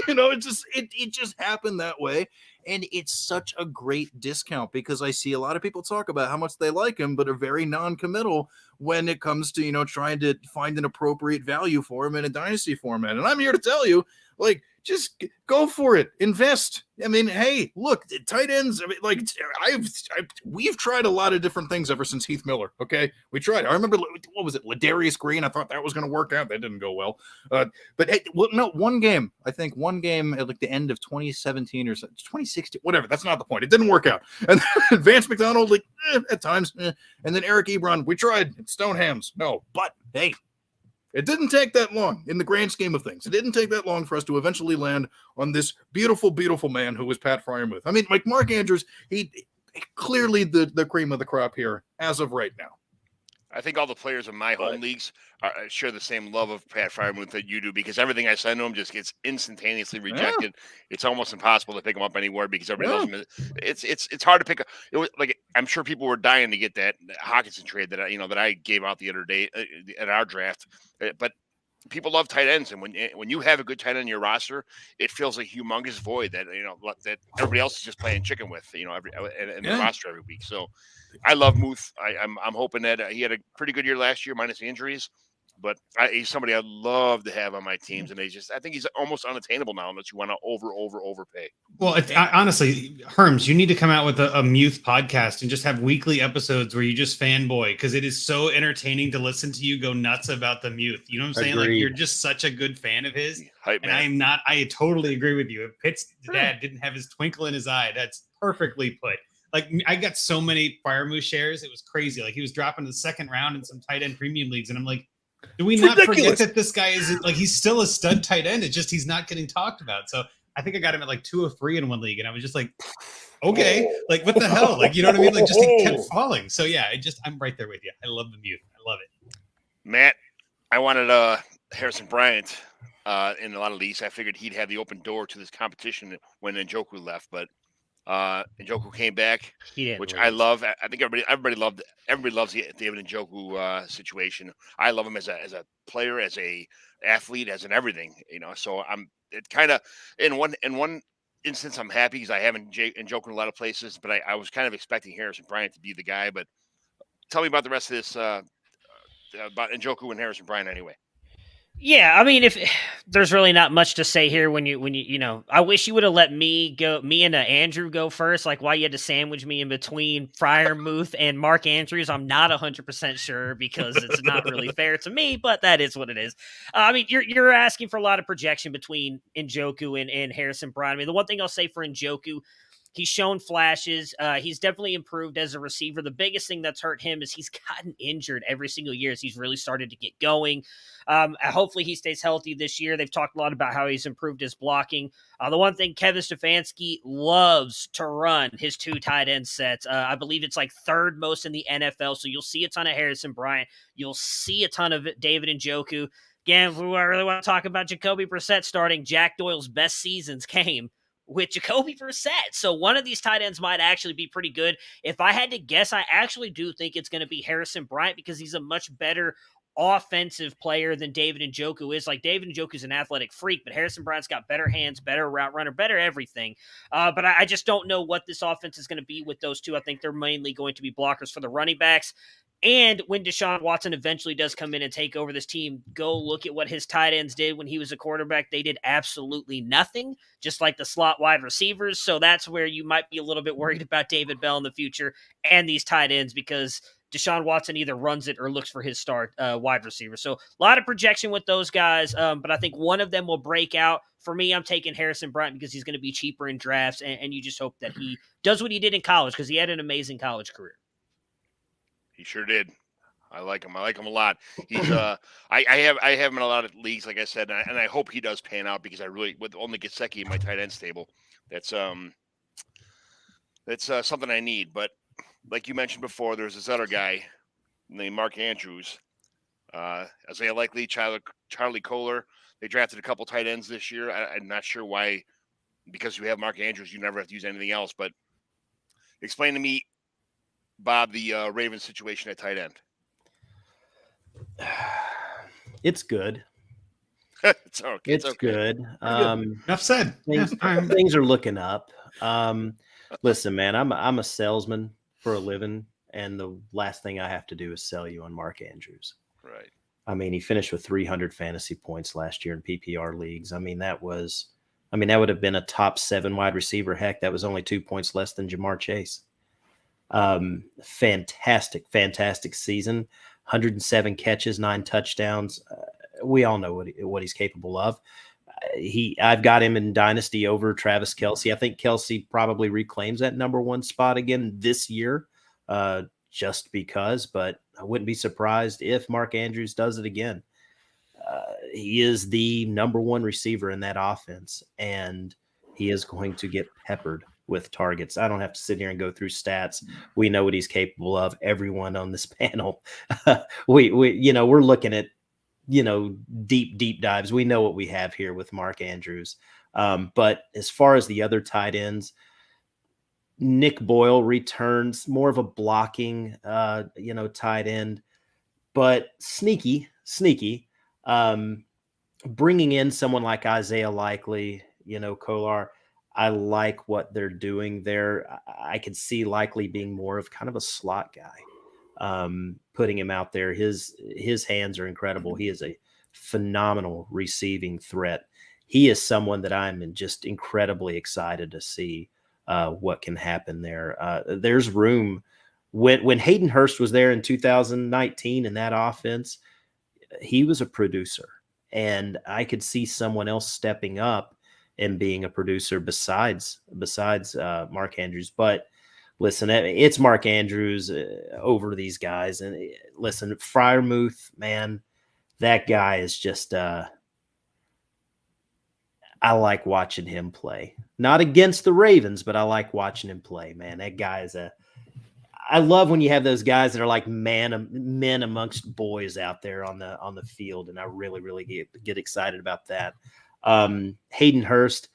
It just happened that way. And it's such a great discount because I see a lot of people talk about how much they like him, but are very non-committal when it comes to, trying to find an appropriate value for him in a dynasty format. And I'm here to tell you, like, just go for it. Invest. I mean, hey, look, tight ends. I mean, like, we've tried a lot of different things ever since Heath Miller. Okay, we tried. I remember, what was it, Ladarius Green? I thought that was going to work out. That didn't go well. But hey, one game at like the end of 2017 or 2016, whatever. That's not the point. It didn't work out. And then Vance McDonald, like at times, and then Eric Ebron. We tried. Stonehams, no. But hey. It didn't take that long in the grand scheme of things. It didn't take that long for us to eventually land on this beautiful, beautiful man who was Pat Freiermuth. I mean, like Mark Andrews, he clearly the cream of the crop here as of right now. I think all the players in my home leagues share the same love of Pat Freiermuth that you do because everything I send to him just gets instantaneously rejected. Yeah. It's almost impossible to pick him up anywhere because everybody knows him. It's hard to pick up. It was like I'm sure people were dying to get that Hockenson trade that I gave out the other day at our draft, but people love tight ends, and when you have a good tight end in your roster, it feels like a humongous void that that everybody else is just playing chicken with, in the roster every week. So I love Muth. I'm hoping that he had a pretty good year last year, minus the injuries. But he's somebody I'd love to have on my teams, and I think he's almost unattainable now unless you want to overpay. Well, honestly, Herms, you need to come out with a Muth podcast and just have weekly episodes where you just fanboy because it is so entertaining to listen to you go nuts about the Muth. You know what I'm saying? Like you're just such a good fan of his. Hype, and man. I totally agree with you. If Pitt's dad didn't have his twinkle in his eye, that's perfectly put. Like I got so many Firemouth shares, it was crazy. Like he was dropping the second round in some tight end premium leagues, and I'm like, do we not forget that this guy is like he's still a stud tight end? It's just he's not getting talked about. So I think I got him at like 2 or 3 in one league, and I was just like, okay, like what the hell? Like you know what I mean? Like just he kept falling. So yeah, I'm right there with you. I love the mute. I love it. Matt, I wanted Harrison Bryant in a lot of leagues. I figured he'd have the open door to this competition when Njoku left, but Njoku came back, which I love. I think everybody loves the David Njoku situation. I love him as a player, as a athlete, as an everything. So it kind of in one instance I'm happy because I haven't Njoku in a lot of places, but I was kind of expecting Harrison Bryant to be the guy. But tell me about the rest of this about Njoku and Harrison Bryant anyway. Yeah, I mean, if there's really not much to say here when you I wish you would have let me and Andrew go first. Like, why you had to sandwich me in between Freiermuth and Mark Andrews, I'm not 100% sure because it's not really fair to me, but that is what it is. I mean, you're asking for a lot of projection between Njoku and Harrison Bryant. I mean, the one thing I'll say for Njoku, he's shown flashes. He's definitely improved as a receiver. The biggest thing that's hurt him is he's gotten injured every single year as he's really started to get going. Hopefully he stays healthy this year. They've talked a lot about how he's improved his blocking. The one thing Kevin Stefanski loves to run his 2 tight end sets. I believe it's like 3rd most in the NFL. So you'll see a ton of Harrison Bryant. You'll see a ton of David Njoku. Again, if we really want to talk about Jacoby Brissett starting, Jack Doyle's best seasons came with Jacoby Brissett. So one of these tight ends might actually be pretty good. If I had to guess, I actually do think it's going to be Harrison Bryant because he's a much better offensive player than David Njoku is. Like David Njoku's an athletic freak, but Harrison Bryant's got better hands, better route runner, better everything. But I just don't know what this offense is going to be with those two. I think they're mainly going to be blockers for the running backs. And when Deshaun Watson eventually does come in and take over this team, go look at what his tight ends did when he was a quarterback. They did absolutely nothing, just like the slot wide receivers. So that's where you might be a little bit worried about David Bell in the future and these tight ends because Deshaun Watson either runs it or looks for his start wide receiver. So a lot of projection with those guys, but I think one of them will break out. For me, I'm taking Harrison Bryant because he's going to be cheaper in drafts, and you just hope that he does what he did in college because he had an amazing college career. He sure did. I like him. I like him a lot. He's I have him in a lot of leagues, like I said, and I hope he does pan out because I really, with only Gesicki in my tight end stable, that's something I need. But like you mentioned before, there's this other guy named Mark Andrews, Isaiah Likely, Charlie Kohler. They drafted a couple tight ends this year. I'm not sure why, because you have Mark Andrews, you never have to use anything else. But explain to me, Bob, the Ravens situation at tight end. It's good. It's okay. It's good. Enough said. Things are looking up. Listen, man, I'm a salesman for a living, and the last thing I have to do is sell you on Mark Andrews. Right. I mean, he finished with 300 fantasy points last year in PPR leagues. I mean, that would have been a top 7 wide receiver. Heck, that was only 2 points less than Jamar Chase. Fantastic season. 107 catches, 9 touchdowns. We all know what he's capable of. I've got him in Dynasty over Travis Kelce. I think Kelce probably reclaims that number 1 spot again this year, just because. But I wouldn't be surprised if Mark Andrews does it again. He is the number 1 receiver in that offense, and he is going to get peppered with targets. I don't have to sit here and go through stats. We know what he's capable of. Everyone on this panel, we're looking at, deep dives. We know what we have here with Mark Andrews. But as far as the other tight ends, Nick Boyle returns, more of a blocking, tight end, but sneaky. Bringing in someone like Isaiah Likely, Kolar, I like what they're doing there. I could see Likely being more of kind of a slot guy, putting him out there. His hands are incredible. He is a phenomenal receiving threat. He is someone that I'm just incredibly excited to see what can happen there. There's room. When Hayden Hurst was there in 2019 in that offense, he was a producer, and I could see someone else stepping up and being a producer besides Mark Andrews. But listen, it's Mark Andrews over these guys. And listen, Freiermuth, man, that guy is just I like watching him play. Not against the Ravens, but I like watching him play, man. That guy is I love when you have those guys that are like men amongst boys out there on the field, and I really, really get excited about that. Hayden Hurst,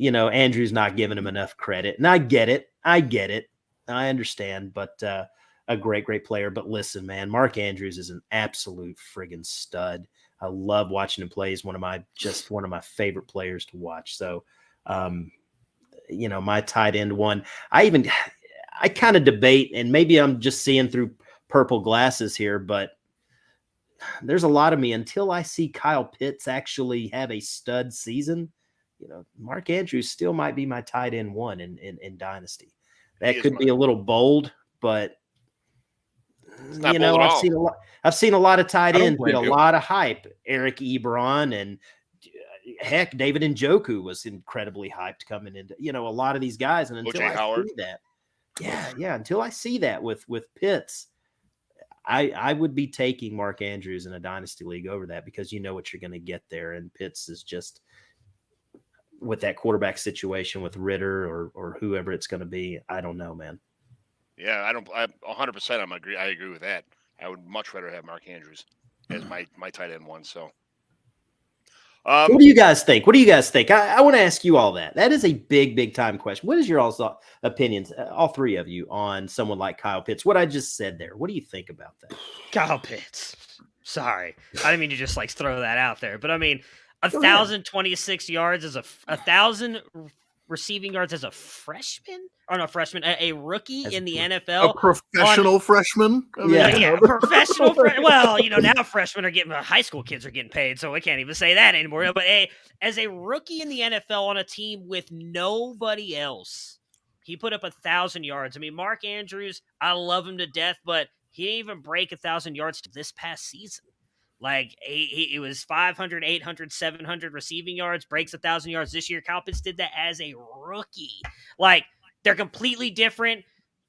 Andrew's not giving him enough credit, and I get it. I understand, but a great player. But listen, man, Mark Andrews is an absolute friggin' stud. I love watching him play. He's one of my favorite players to watch. So, my tight end one, I kind of debate, and maybe I'm just seeing through purple glasses here, but there's a lot of me until I see Kyle Pitts actually have a stud season. Mark Andrews still might be my tight end one in Dynasty. That could be a little bold, but I've seen a lot of tight ends with a lot of hype. Eric Ebron and heck, David Njoku was incredibly hyped coming into a lot of these guys, and until I see that. Yeah. Until I see that with Pitts, I would be taking Mark Andrews in a dynasty league over that, because you know what you're going to get there. And Pitts is just, with that quarterback situation with Ritter or whoever it's going to be. I don't know, man. Yeah, I 100%. I agree with that. I would much rather have Mark Andrews as my tight end one. So. What do you guys think? I want to ask you all that. That is a big time question. What is your all's opinions, all three of you, on someone like Kyle Pitts? What I just said there. What do you think about that? Kyle Pitts. Sorry, I didn't mean to just throw that out there, but I mean, 1,026 yards as 1,000 receiving yards as a freshman, or not freshman, a rookie in the NFL, a professional freshman. Professional. Well, now freshmen are getting, high school kids are getting paid, so we can't even say that anymore. But as a rookie in the NFL on a team with nobody else, he put up 1,000 yards. I mean, Mark Andrews, I love him to death, but he didn't even break 1,000 yards this past season. It was 500, 800, 700 receiving yards, breaks 1,000 yards this year. Kyle Pitts did that as a rookie. They're completely different.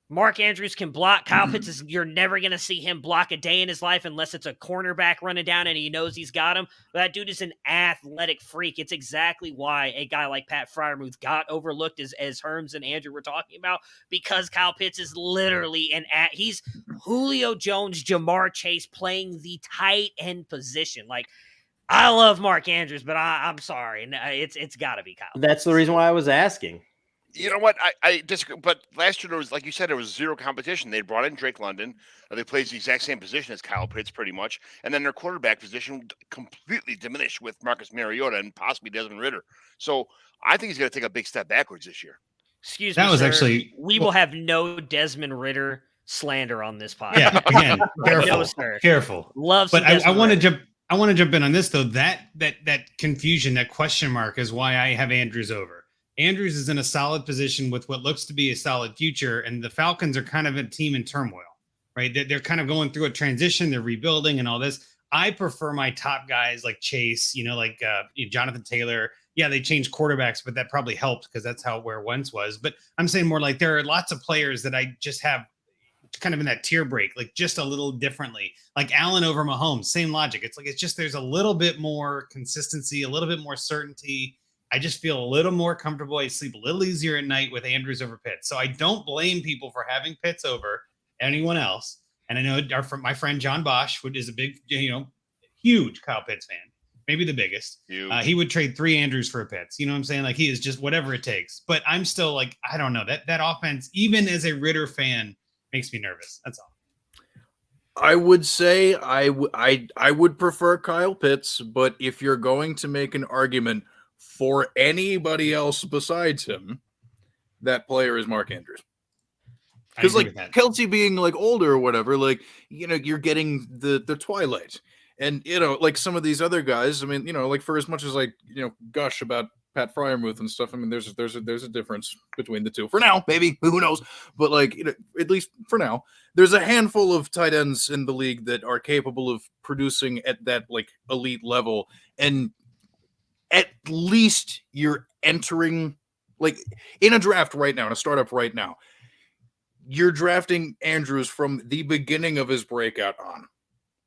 Mark Andrews can block. Kyle Pitts you're never going to see him block a day in his life unless it's a cornerback running down and he knows he's got him. But that dude is an athletic freak. It's exactly why a guy like Pat Freiermuth got overlooked, as Herms and Andrew were talking about, because Kyle Pitts is literally he's Julio Jones, Jamar Chase playing the tight end position. I love Mark Andrews, but I'm sorry. It's got to be Kyle Pitts. That's the reason why I was asking. You know what? I disagree. But last year, there was, like you said, there was zero competition. They brought in Drake London. They played the exact same position as Kyle Pitts, pretty much. And then their quarterback position completely diminished with Marcus Mariota and possibly Desmond Ritter. So I think he's going to take a big step backwards this year. Excuse me, sir. We will have no Desmond Ritter slander on this podcast. Yeah, again, careful. No, sir. Careful. But I want to jump. I want to jump in on this though. That confusion, that question mark, is why I have Andrews over. Andrews is in a solid position with what looks to be a solid future, and the Falcons are kind of a team in turmoil, right? They're kind of going through a transition. They're rebuilding and all this. I prefer my top guys like Chase, Jonathan Taylor. Yeah, they changed quarterbacks, but that probably helped because that's where Wentz was. But I'm saying more like there are lots of players that I just have kind of in that tier break, just a little differently. Like Allen over Mahomes, same logic. It's just there's a little bit more consistency, a little bit more certainty. I just feel a little more comfortable. I sleep a little easier at night with Andrews over Pitts. So I don't blame people for having Pitts over anyone else. And I know my friend John Bosch, who is a big, huge Kyle Pitts fan, maybe the biggest. He would trade 3 Andrews for a Pitts. You know what I'm saying? He is just whatever it takes. But I'm still I don't know. That offense, even as a Ritter fan, makes me nervous. That's all. I would say I would prefer Kyle Pitts, but if you're going to make an argument for anybody else besides him, that player is Mark Andrews. Because Kelsey being older or whatever, you're getting the twilight. And some of these other guys, I mean, for as much as gush about Pat Freiermuth and stuff, I mean, there's a difference between the two. For now, maybe, who knows? But at least for now, there's a handful of tight ends in the league that are capable of producing at that elite level. And at least you're entering in a draft right now, in a startup right now. you're drafting Andrews from the beginning of his breakout on.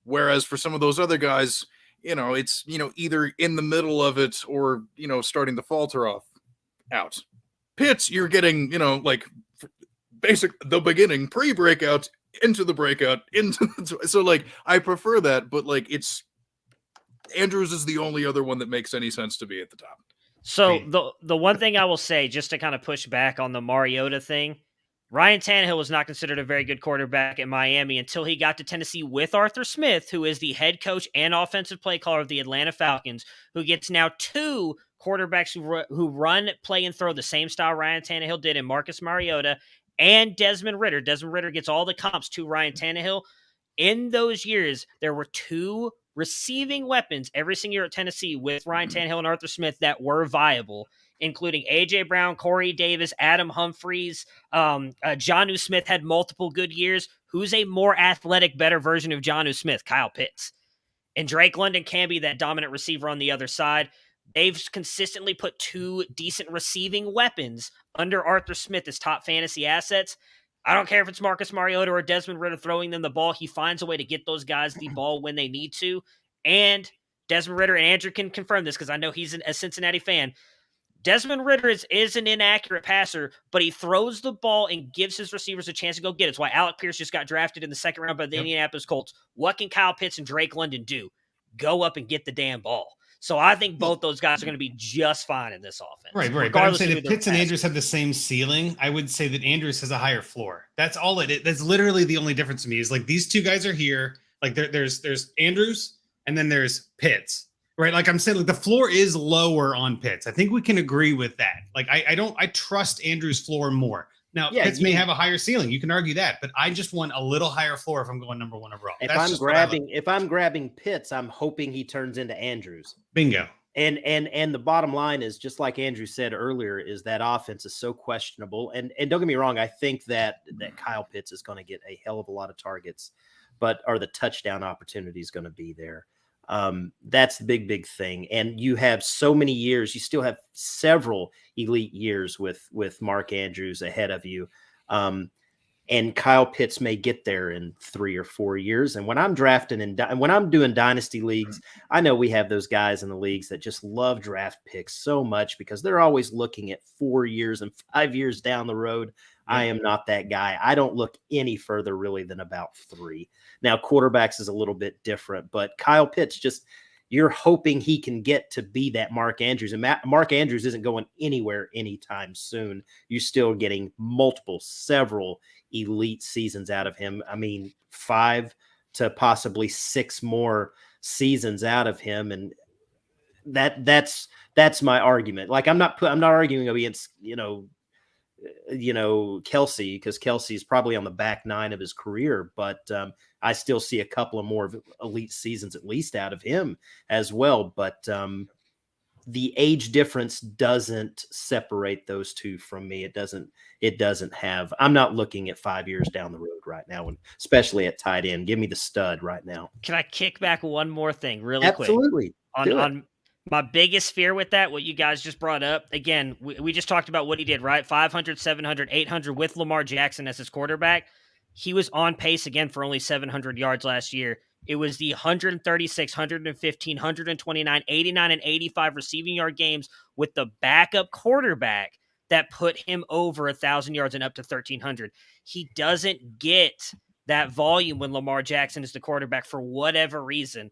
Whereas for some of those other guys, it's, either in the middle of it or, starting to falter off out. Pitts, you're getting, basic the beginning, pre-breakout, into the breakout, so like I prefer that, but like it's Andrews is the only other one that makes any sense to be at the top. So the one thing I will say, just to kind of push back on the Mariota thing, Ryan Tannehill was not considered a very good quarterback in Miami until he got to Tennessee with Arthur Smith, who is the head coach and offensive play caller of the Atlanta Falcons, who gets now two quarterbacks who run, play, and throw the same style Ryan Tannehill did in Marcus Mariota and Desmond Ridder. Desmond Ridder gets all the comps to Ryan Tannehill. In those years, there were two receiving weapons every single year at Tennessee with Ryan Tannehill and Arthur Smith that were viable, including A.J. Brown, Corey Davis, Adam Humphries. Jonnu Smith had multiple good years. Who's a more athletic, better version of Jonnu Smith? Kyle Pitts. And Drake London can be that dominant receiver on the other side. They've consistently put two decent receiving weapons under Arthur Smith as top fantasy assets. I don't care if it's Marcus Mariota or Desmond Ridder throwing them the ball. He finds a way to get those guys the ball when they need to. And Desmond Ridder, and Andrew can confirm this because I know he's a Cincinnati fan. Desmond Ridder is an inaccurate passer, but he throws the ball and gives his receivers a chance to go get it. It's why Alec Pierce just got drafted in the second round by the Indianapolis Colts. What can Kyle Pitts and Drake London do? Go up and get the damn ball. So I think both those guys are going to be just fine in this offense. Right. But I'm saying if Pitts and Andrews have the same ceiling, I would say that Andrews has a higher floor. That's all it is. That's literally the only difference to me is like these two guys are here. Like there's Andrews and then there's Pitts. Right. Like I'm saying, like the floor is lower on Pitts. I think we can agree with that. Like I trust Andrews' floor more. Now, Pitts may have a higher ceiling. You can argue that, but I just want a little higher floor if I'm going number one overall. If I'm grabbing Pitts, I'm hoping he turns into Andrews. Bingo. And the bottom line is, just like Andrew said earlier, is that offense is so questionable. And don't get me wrong, I think that Kyle Pitts is going to get a hell of a lot of targets, but are the touchdown opportunities going to be there? That's the big thing. And you have so many years, you still have several elite years with Mark Andrews ahead of you. And Kyle Pitts may get there in 3 or 4 years. And when I'm drafting and when I'm doing dynasty leagues, I know we have those guys in the leagues that just love draft picks so much because they're always looking at 4 years and 5 years down the road. I am not that guy. I don't look any further really than about 3. Now, quarterbacks is a little bit different, but Kyle Pitts, you're hoping he can get to be that Mark Andrews. And Mark Andrews isn't going anywhere anytime soon. You're still getting several elite seasons out of him. I mean, 5 to possibly 6 more seasons out of him. And that's my argument. Like I'm not arguing against, Kelsey, because Kelsey's probably on the back 9 of his career, but I still see a couple of more elite seasons at least out of him as well. But the age difference doesn't separate those two from me. It doesn't have. I'm not looking at 5 years down the road right now, and especially at tight end. Give me the stud right now. Can I kick back one more thing really quick? Absolutely. On my biggest fear with that, what you guys just brought up, again, we just talked about what he did, right? 500, 700, 800 with Lamar Jackson as his quarterback. He was on pace again for only 700 yards last year. It was the 136, 115, 129, 89, and 85 receiving yard games with the backup quarterback that put him over 1,000 yards and up to 1,300. He doesn't get that volume when Lamar Jackson is the quarterback for whatever reason.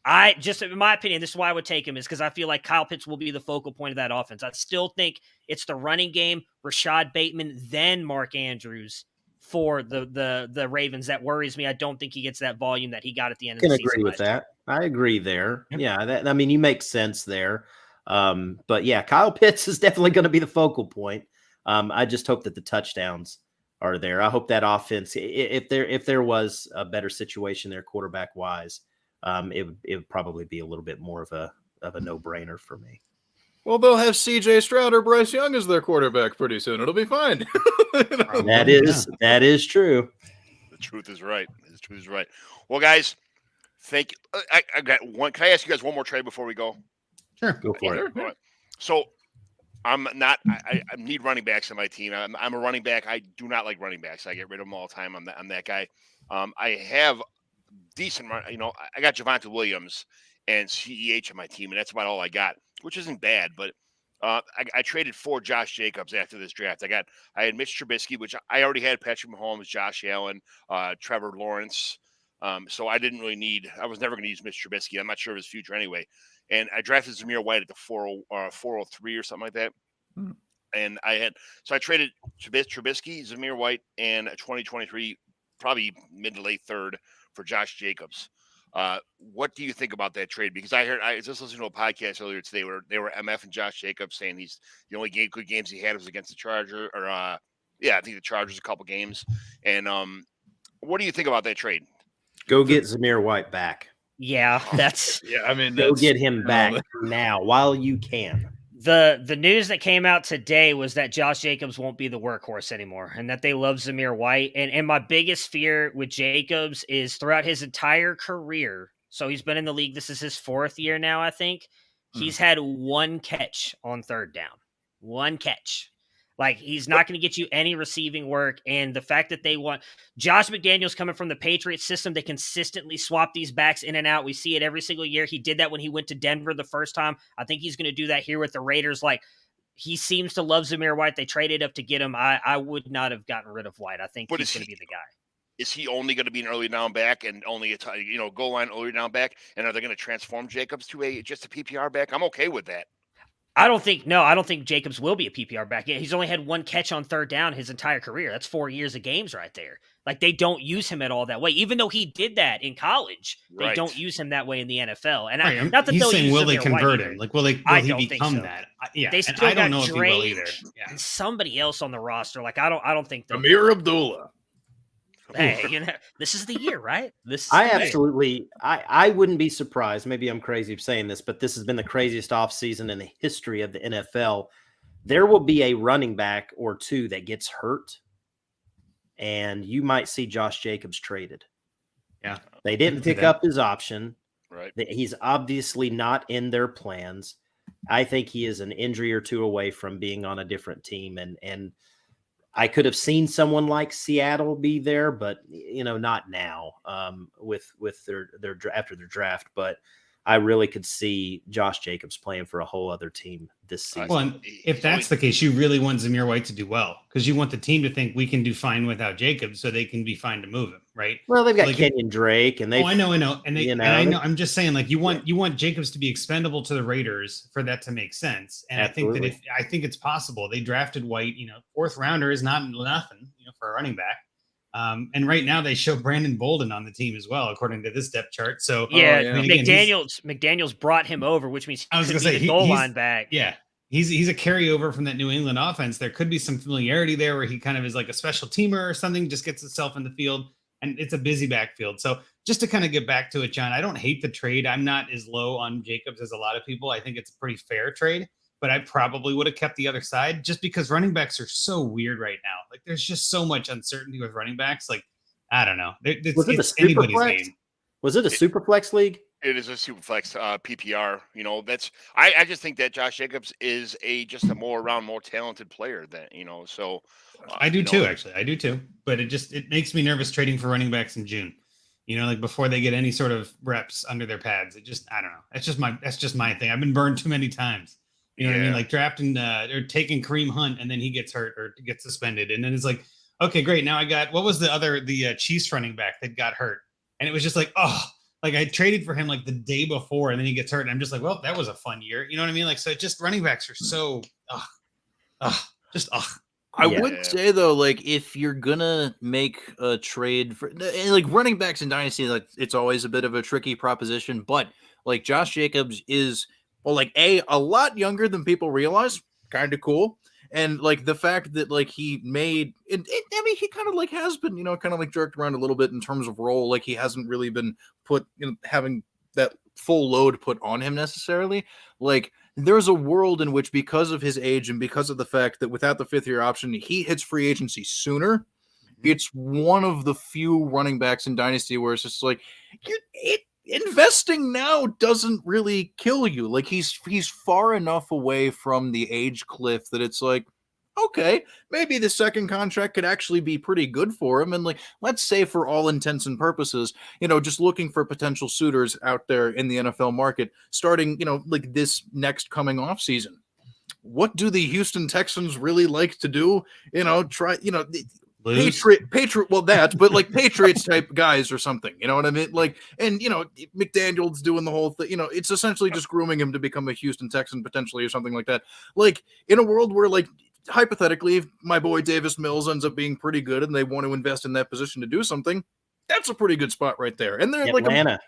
In my opinion, this is why I would take him, is because I feel like Kyle Pitts will be the focal point of that offense. I still think it's the running game, Rashad Bateman, then Mark Andrews for the Ravens that worries me. I don't think he gets that volume that he got at the end of the season. I can agree with that. I agree there. Yep. Yeah, you make sense there. But yeah, Kyle Pitts is definitely going to be the focal point. I just hope that the touchdowns are there. I hope that offense, if there was a better situation there quarterback wise, it would probably be a little bit more of a no-brainer for me. Well, they'll have C.J. Stroud or Bryce Young as their quarterback pretty soon. It'll be fine. That is true. The truth is right. Well, guys, thank you. I got one. Can I ask you guys one more trade before we go? Sure, go for it. Right. So I'm not. I need running backs on my team. I'm a running back. I do not like running backs. I get rid of them all the time. I'm that guy. I have decent run. I got Javonte Williams and CEH on my team, and that's about all I got, which isn't bad. But I traded for Josh Jacobs after this draft. I had Mitch Trubisky, which I already had Patrick Mahomes, Josh Allen, Trevor Lawrence. So I didn't really need. I was never going to use Mitch Trubisky. I'm not sure of his future anyway. And I drafted Zamir White at the 403 or something like that. Hmm. And I traded Trubisky, Zamir White, and a 2023, probably mid to late third for Josh Jacobs. What do you think about that trade? Because I was just listening to a podcast earlier today where they were MF and Josh Jacobs saying the only good games he had was against the Chargers, or I think the Chargers a couple games. And what do you think about that trade? Go get Zamir White back. Yeah, that's Yeah, I mean, Go get him back now while you can. the news that came out today was that Josh Jacobs won't be the workhorse anymore, and that they love Zamir White. And my biggest fear with Jacobs is throughout his entire career. So he's been in the league. This is his 4th year now, I think. He's had 1 catch on 3rd down. 1 catch. Like, he's not going to get you any receiving work. And the fact that they want Josh McDaniels coming from the Patriots system, they consistently swap these backs in and out. We see it every single year. He did that when he went to Denver the first time. I think he's going to do that here with the Raiders. Like, he seems to love Zamir White. They traded up to get him. I would not have gotten rid of White. I think he's going to be the guy. Is he only going to be an early down back and only a goal line early down back? And are they going to transform Jacobs to just a PPR back? I'm okay with that. I don't think Jacobs will be a PPR back. He's only had 1 catch on 3rd down his entire career. That's 4 years of games right there. Like, they don't use him at all that way. Even though he did that in college, they don't use him that way in the NFL. And not that he's saying, will they Zamir convert White him? Like, will he become that? Yeah, they and still I don't got know if he will Drake either. Yeah. and somebody else on the roster. Like, I don't think Amir Abdullah. Hey, this is the year, right? I wouldn't be surprised. Maybe I'm crazy for saying this, but this has been the craziest offseason in the history of the NFL. There will be a running back or two that gets hurt, and you might see Josh Jacobs traded. Yeah. They didn't pick up his option. Right. He's obviously not in their plans. I think he is an injury or two away from being on a different team, and I could have seen someone like Seattle be there, but not now. With their after their draft, but I really could see Josh Jacobs playing for a whole other team this season. Well, and if that's the case, you really want Zamir White to do well, because you want the team to think we can do fine without Jacobs, so they can be fine to move him, right? Well, they've got Kenyon Drake, and they. I know, and I know. I'm just saying, like, you want Jacobs to be expendable to the Raiders for that to make sense. And Absolutely. I think it's possible. They drafted White. 4th rounder is not nothing, for a running back. And right now they show Brandon Bolden on the team as well, according to this depth chart. So McDaniels brought him over, which means I was going to say the goal line back. Yeah, he's a carryover from that New England offense. There could be some familiarity there where he kind of is like a special teamer or something, just gets himself in the field, and it's a busy backfield. So just to kind of get back to it, John, I don't hate the trade. I'm not as low on Jacobs as a lot of people. I think it's a pretty fair trade. But I probably would have kept the other side just because running backs are so weird right now. Like, there's just so much uncertainty with running backs. Like, I don't know. It's anybody's game. Was it a super flex league? It is a super flex PPR. I just think that Josh Jacobs is just a more talented player than, so. I do too, actually. I do too. But it makes me nervous trading for running backs in June. Like before they get any sort of reps under their pads. I don't know. That's just my thing. I've been burned too many times. You know what I mean? Like drafting or taking Kareem Hunt and then he gets hurt or gets suspended. And then it's like, okay, great. Now I got, what was the Chiefs running back that got hurt? And it was just like, oh, like I traded for him like the day before and then he gets hurt. And I'm just like, well, that was a fun year. You know what I mean? Like, so just running backs are so, I would say though, like if you're gonna make a trade for like running backs in Dynasty, like it's always a bit of a tricky proposition, but like Josh Jacobs is, well, like a lot younger than people realize, kind of cool. And like the fact that like he made it, I mean, he kind of like has been, kind of like jerked around a little bit in terms of role. Like he hasn't really been put, having that full load put on him necessarily. Like there's a world in which, because of his age and because of the fact that without the 5th year option, he hits free agency sooner. It's one of the few running backs in Dynasty where it's just like investing now doesn't really kill you. Like he's far enough away from the age cliff that it's like, okay, maybe the second contract could actually be pretty good for him. And like, let's say for all intents and purposes, just looking for potential suitors out there in the NFL market, starting, like this next coming off season. What do the Houston Texans really like to do? Try, Lose. Patriot, well, but like Patriots type guys or something, you know what I mean? Like, and McDaniel's doing the whole thing, it's essentially just grooming him to become a Houston Texan potentially or something like that. Like in a world where like, hypothetically, if my boy Davis Mills ends up being pretty good and they want to invest in that position to do something, that's a pretty good spot right there. And they're Atlanta.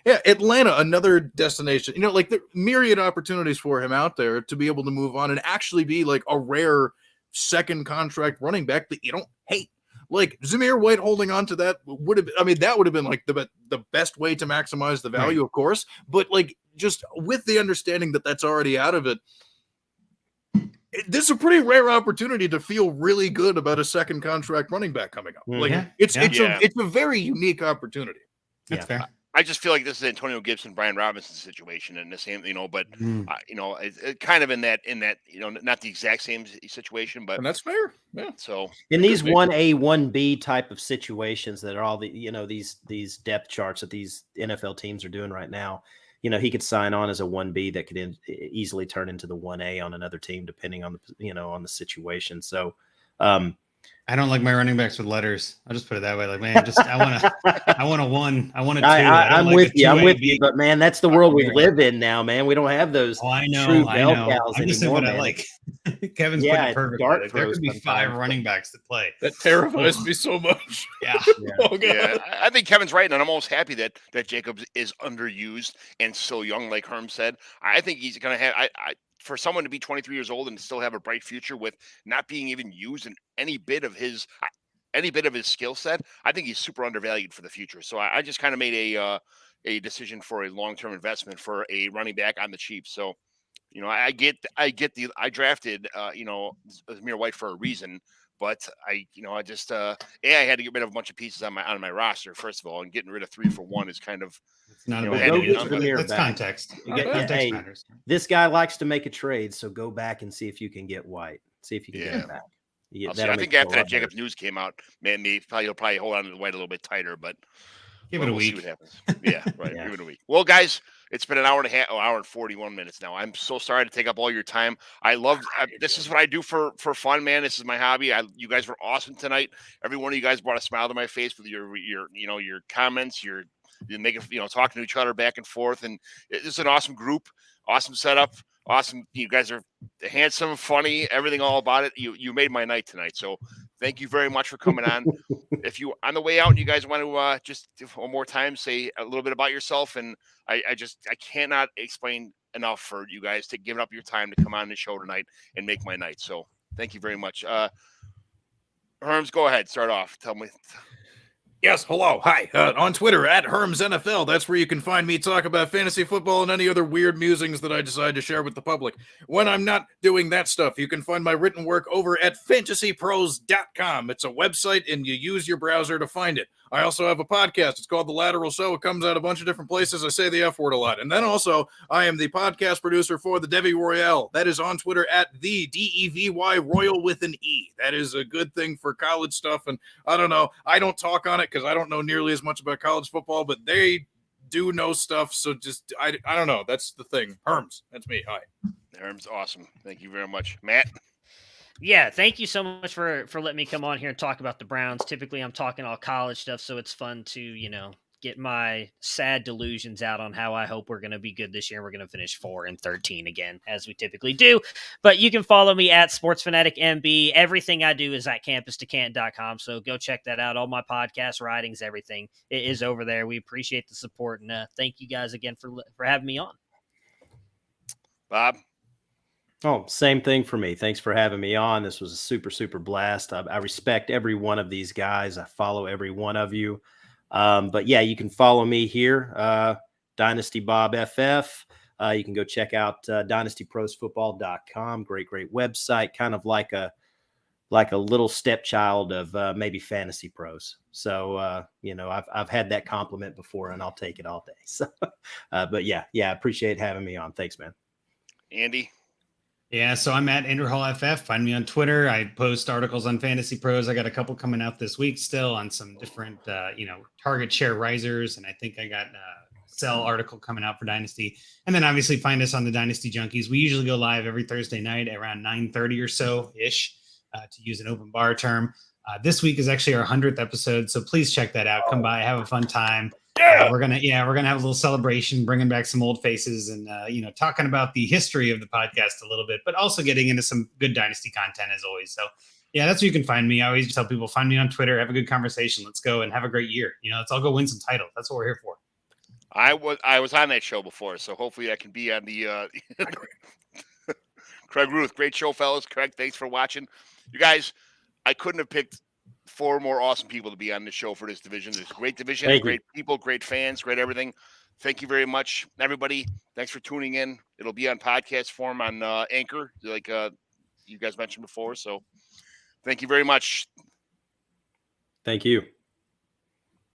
Yeah, Atlanta, another destination. Like the myriad opportunities for him out there to be able to move on and actually be like a rare second contract running back that you don't hate. Like Zamir White holding on to that that would have been like the best way to maximize the value, of course. But like just with the understanding that that's already out of it, this is a pretty rare opportunity to feel really good about a second contract running back coming up. Like it's a very unique opportunity. That's fair. I just feel like this is Antonio Gibson, Brian Robinson situation, and the same, but it kind of in that, not the exact same situation, but and that's fair. Yeah. So in these 1A, 1B type of situations that are all the these depth charts that these NFL teams are doing right now, he could sign on as a 1B that could easily turn into the 1A on another team, depending on on the situation. So, I don't like my running backs with letters. I'll just put it that way. Like, man, I want a 1. I want a 2. I'm with you. But man, that's the world we live in now, man. We don't have those. Oh, I know. True bell cows I'm just saying anymore, what I like. Kevin's putting it perfect. There could be 5 running backs that play. That terrifies me so much. Yeah. Oh, God. I think Kevin's right, and I'm almost happy that Jacobs is underused and so young, like Herm said. I think he's going to have for someone to be 23 years old and still have a bright future with not being even used in any bit of his skill set, I think he's super undervalued for the future. So I just kind of made a decision for a long-term investment for a running back on the cheap. So, I drafted Zamir White for a reason, but I had to get rid of a bunch of pieces on my roster first of all, and getting rid of 3 for 1 is kind of not a big that's context. Context matters. This guy likes to make a trade, so go back and see if you can get White. See if you can get him back. I think after that Jacobs news came out, man, he'll probably hold on to the White a little bit tighter, but give it a week. See what happens. Yeah, right. Give it a week. Well, guys, it's been an hour and 41 minutes now. I'm so sorry to take up all your time. This is what I do for fun, man. This is my hobby. You guys were awesome tonight. Every one of you guys brought a smile to my face with your comments, you make it, talking to each other back and forth. And it's an awesome group, awesome setup. Awesome. You guys are handsome, funny, everything all about it. You made my night tonight. So thank you very much for coming on. If you on the way out and you guys want to just one more time say a little bit about yourself, and I cannot explain enough for you guys to give up your time to come on the show tonight and make my night. So thank you very much. Herms, go ahead. Start off. Tell me. Yes, hello, hi. On Twitter, at Herms NFL. That's where you can find me talk about fantasy football and any other weird musings that I decide to share with the public. When I'm not doing that stuff, you can find my written work over at fantasypros.com. It's a website, and you use your browser to find it. I also have a podcast. It's called The Lateral Show. It comes out a bunch of different places. I say the F word a lot. And then also, I am the podcast producer for the Devy Royale. That is on Twitter at the DEVY Royal with an E. That is a good thing for college stuff. And I don't know. I don't talk on it because I don't know nearly as much about college football, but they do know stuff. So just, I don't know. That's the thing. Herms. That's me. Hi. Herms. Awesome. Thank you very much. Matt. Yeah, thank you so much for letting me come on here and talk about the Browns. Typically, I'm talking all college stuff, so it's fun to, get my sad delusions out on how I hope we're going to be good this year. We're going to finish 4-13 again, as we typically do. But you can follow me at SportsFanaticMB. Everything I do is at CampusToCanton.com, so go check that out. All my podcasts, writings, everything is over there. We appreciate the support, and thank you guys again for having me on. Bob? Oh, same thing for me. Thanks for having me on. This was a super, super blast. I respect every one of these guys. I follow every one of you. But yeah, you can follow me here, Dynasty Bob FF. You can go check out dynastyprosfootball.com. Great website. Kind of like a like a little stepchild of maybe Fantasy Pros. So I've had that compliment before, and I'll take it all day. So, but yeah, I appreciate having me on. Thanks, man. Andy. Yeah, so I'm at Andrew Hall FF. Find me on Twitter. I post articles on Fantasy Pros. I got a couple coming out this week still on some different, target share risers, and I think I got sell article coming out for Dynasty. And then obviously find us on the Dynasty Junkies. We usually go live every Thursday night around 9:30 or so ish, to use an open bar term. This week is actually our 100th episode, so please check that out. Come by, have a fun time. We're gonna have a little celebration, bringing back some old faces, and talking about the history of the podcast a little bit, but also getting into some good Dynasty content as always. So yeah, that's where you can find me. I always tell people, find me on Twitter, have a good conversation. Let's go and have a great year. Let's all go win some titles. That's what we're here for. I was on that show before, so hopefully I can be on the Craig Ruth. Great show, fellas. Craig, thanks for watching. You guys, I couldn't have picked 4 more awesome people to be on the show for this division. It's a great division, great people, great fans, great everything. Thank you very much, everybody. Thanks for tuning in. It'll be on podcast form on Anchor, like you guys mentioned before. So thank you very much. Thank you.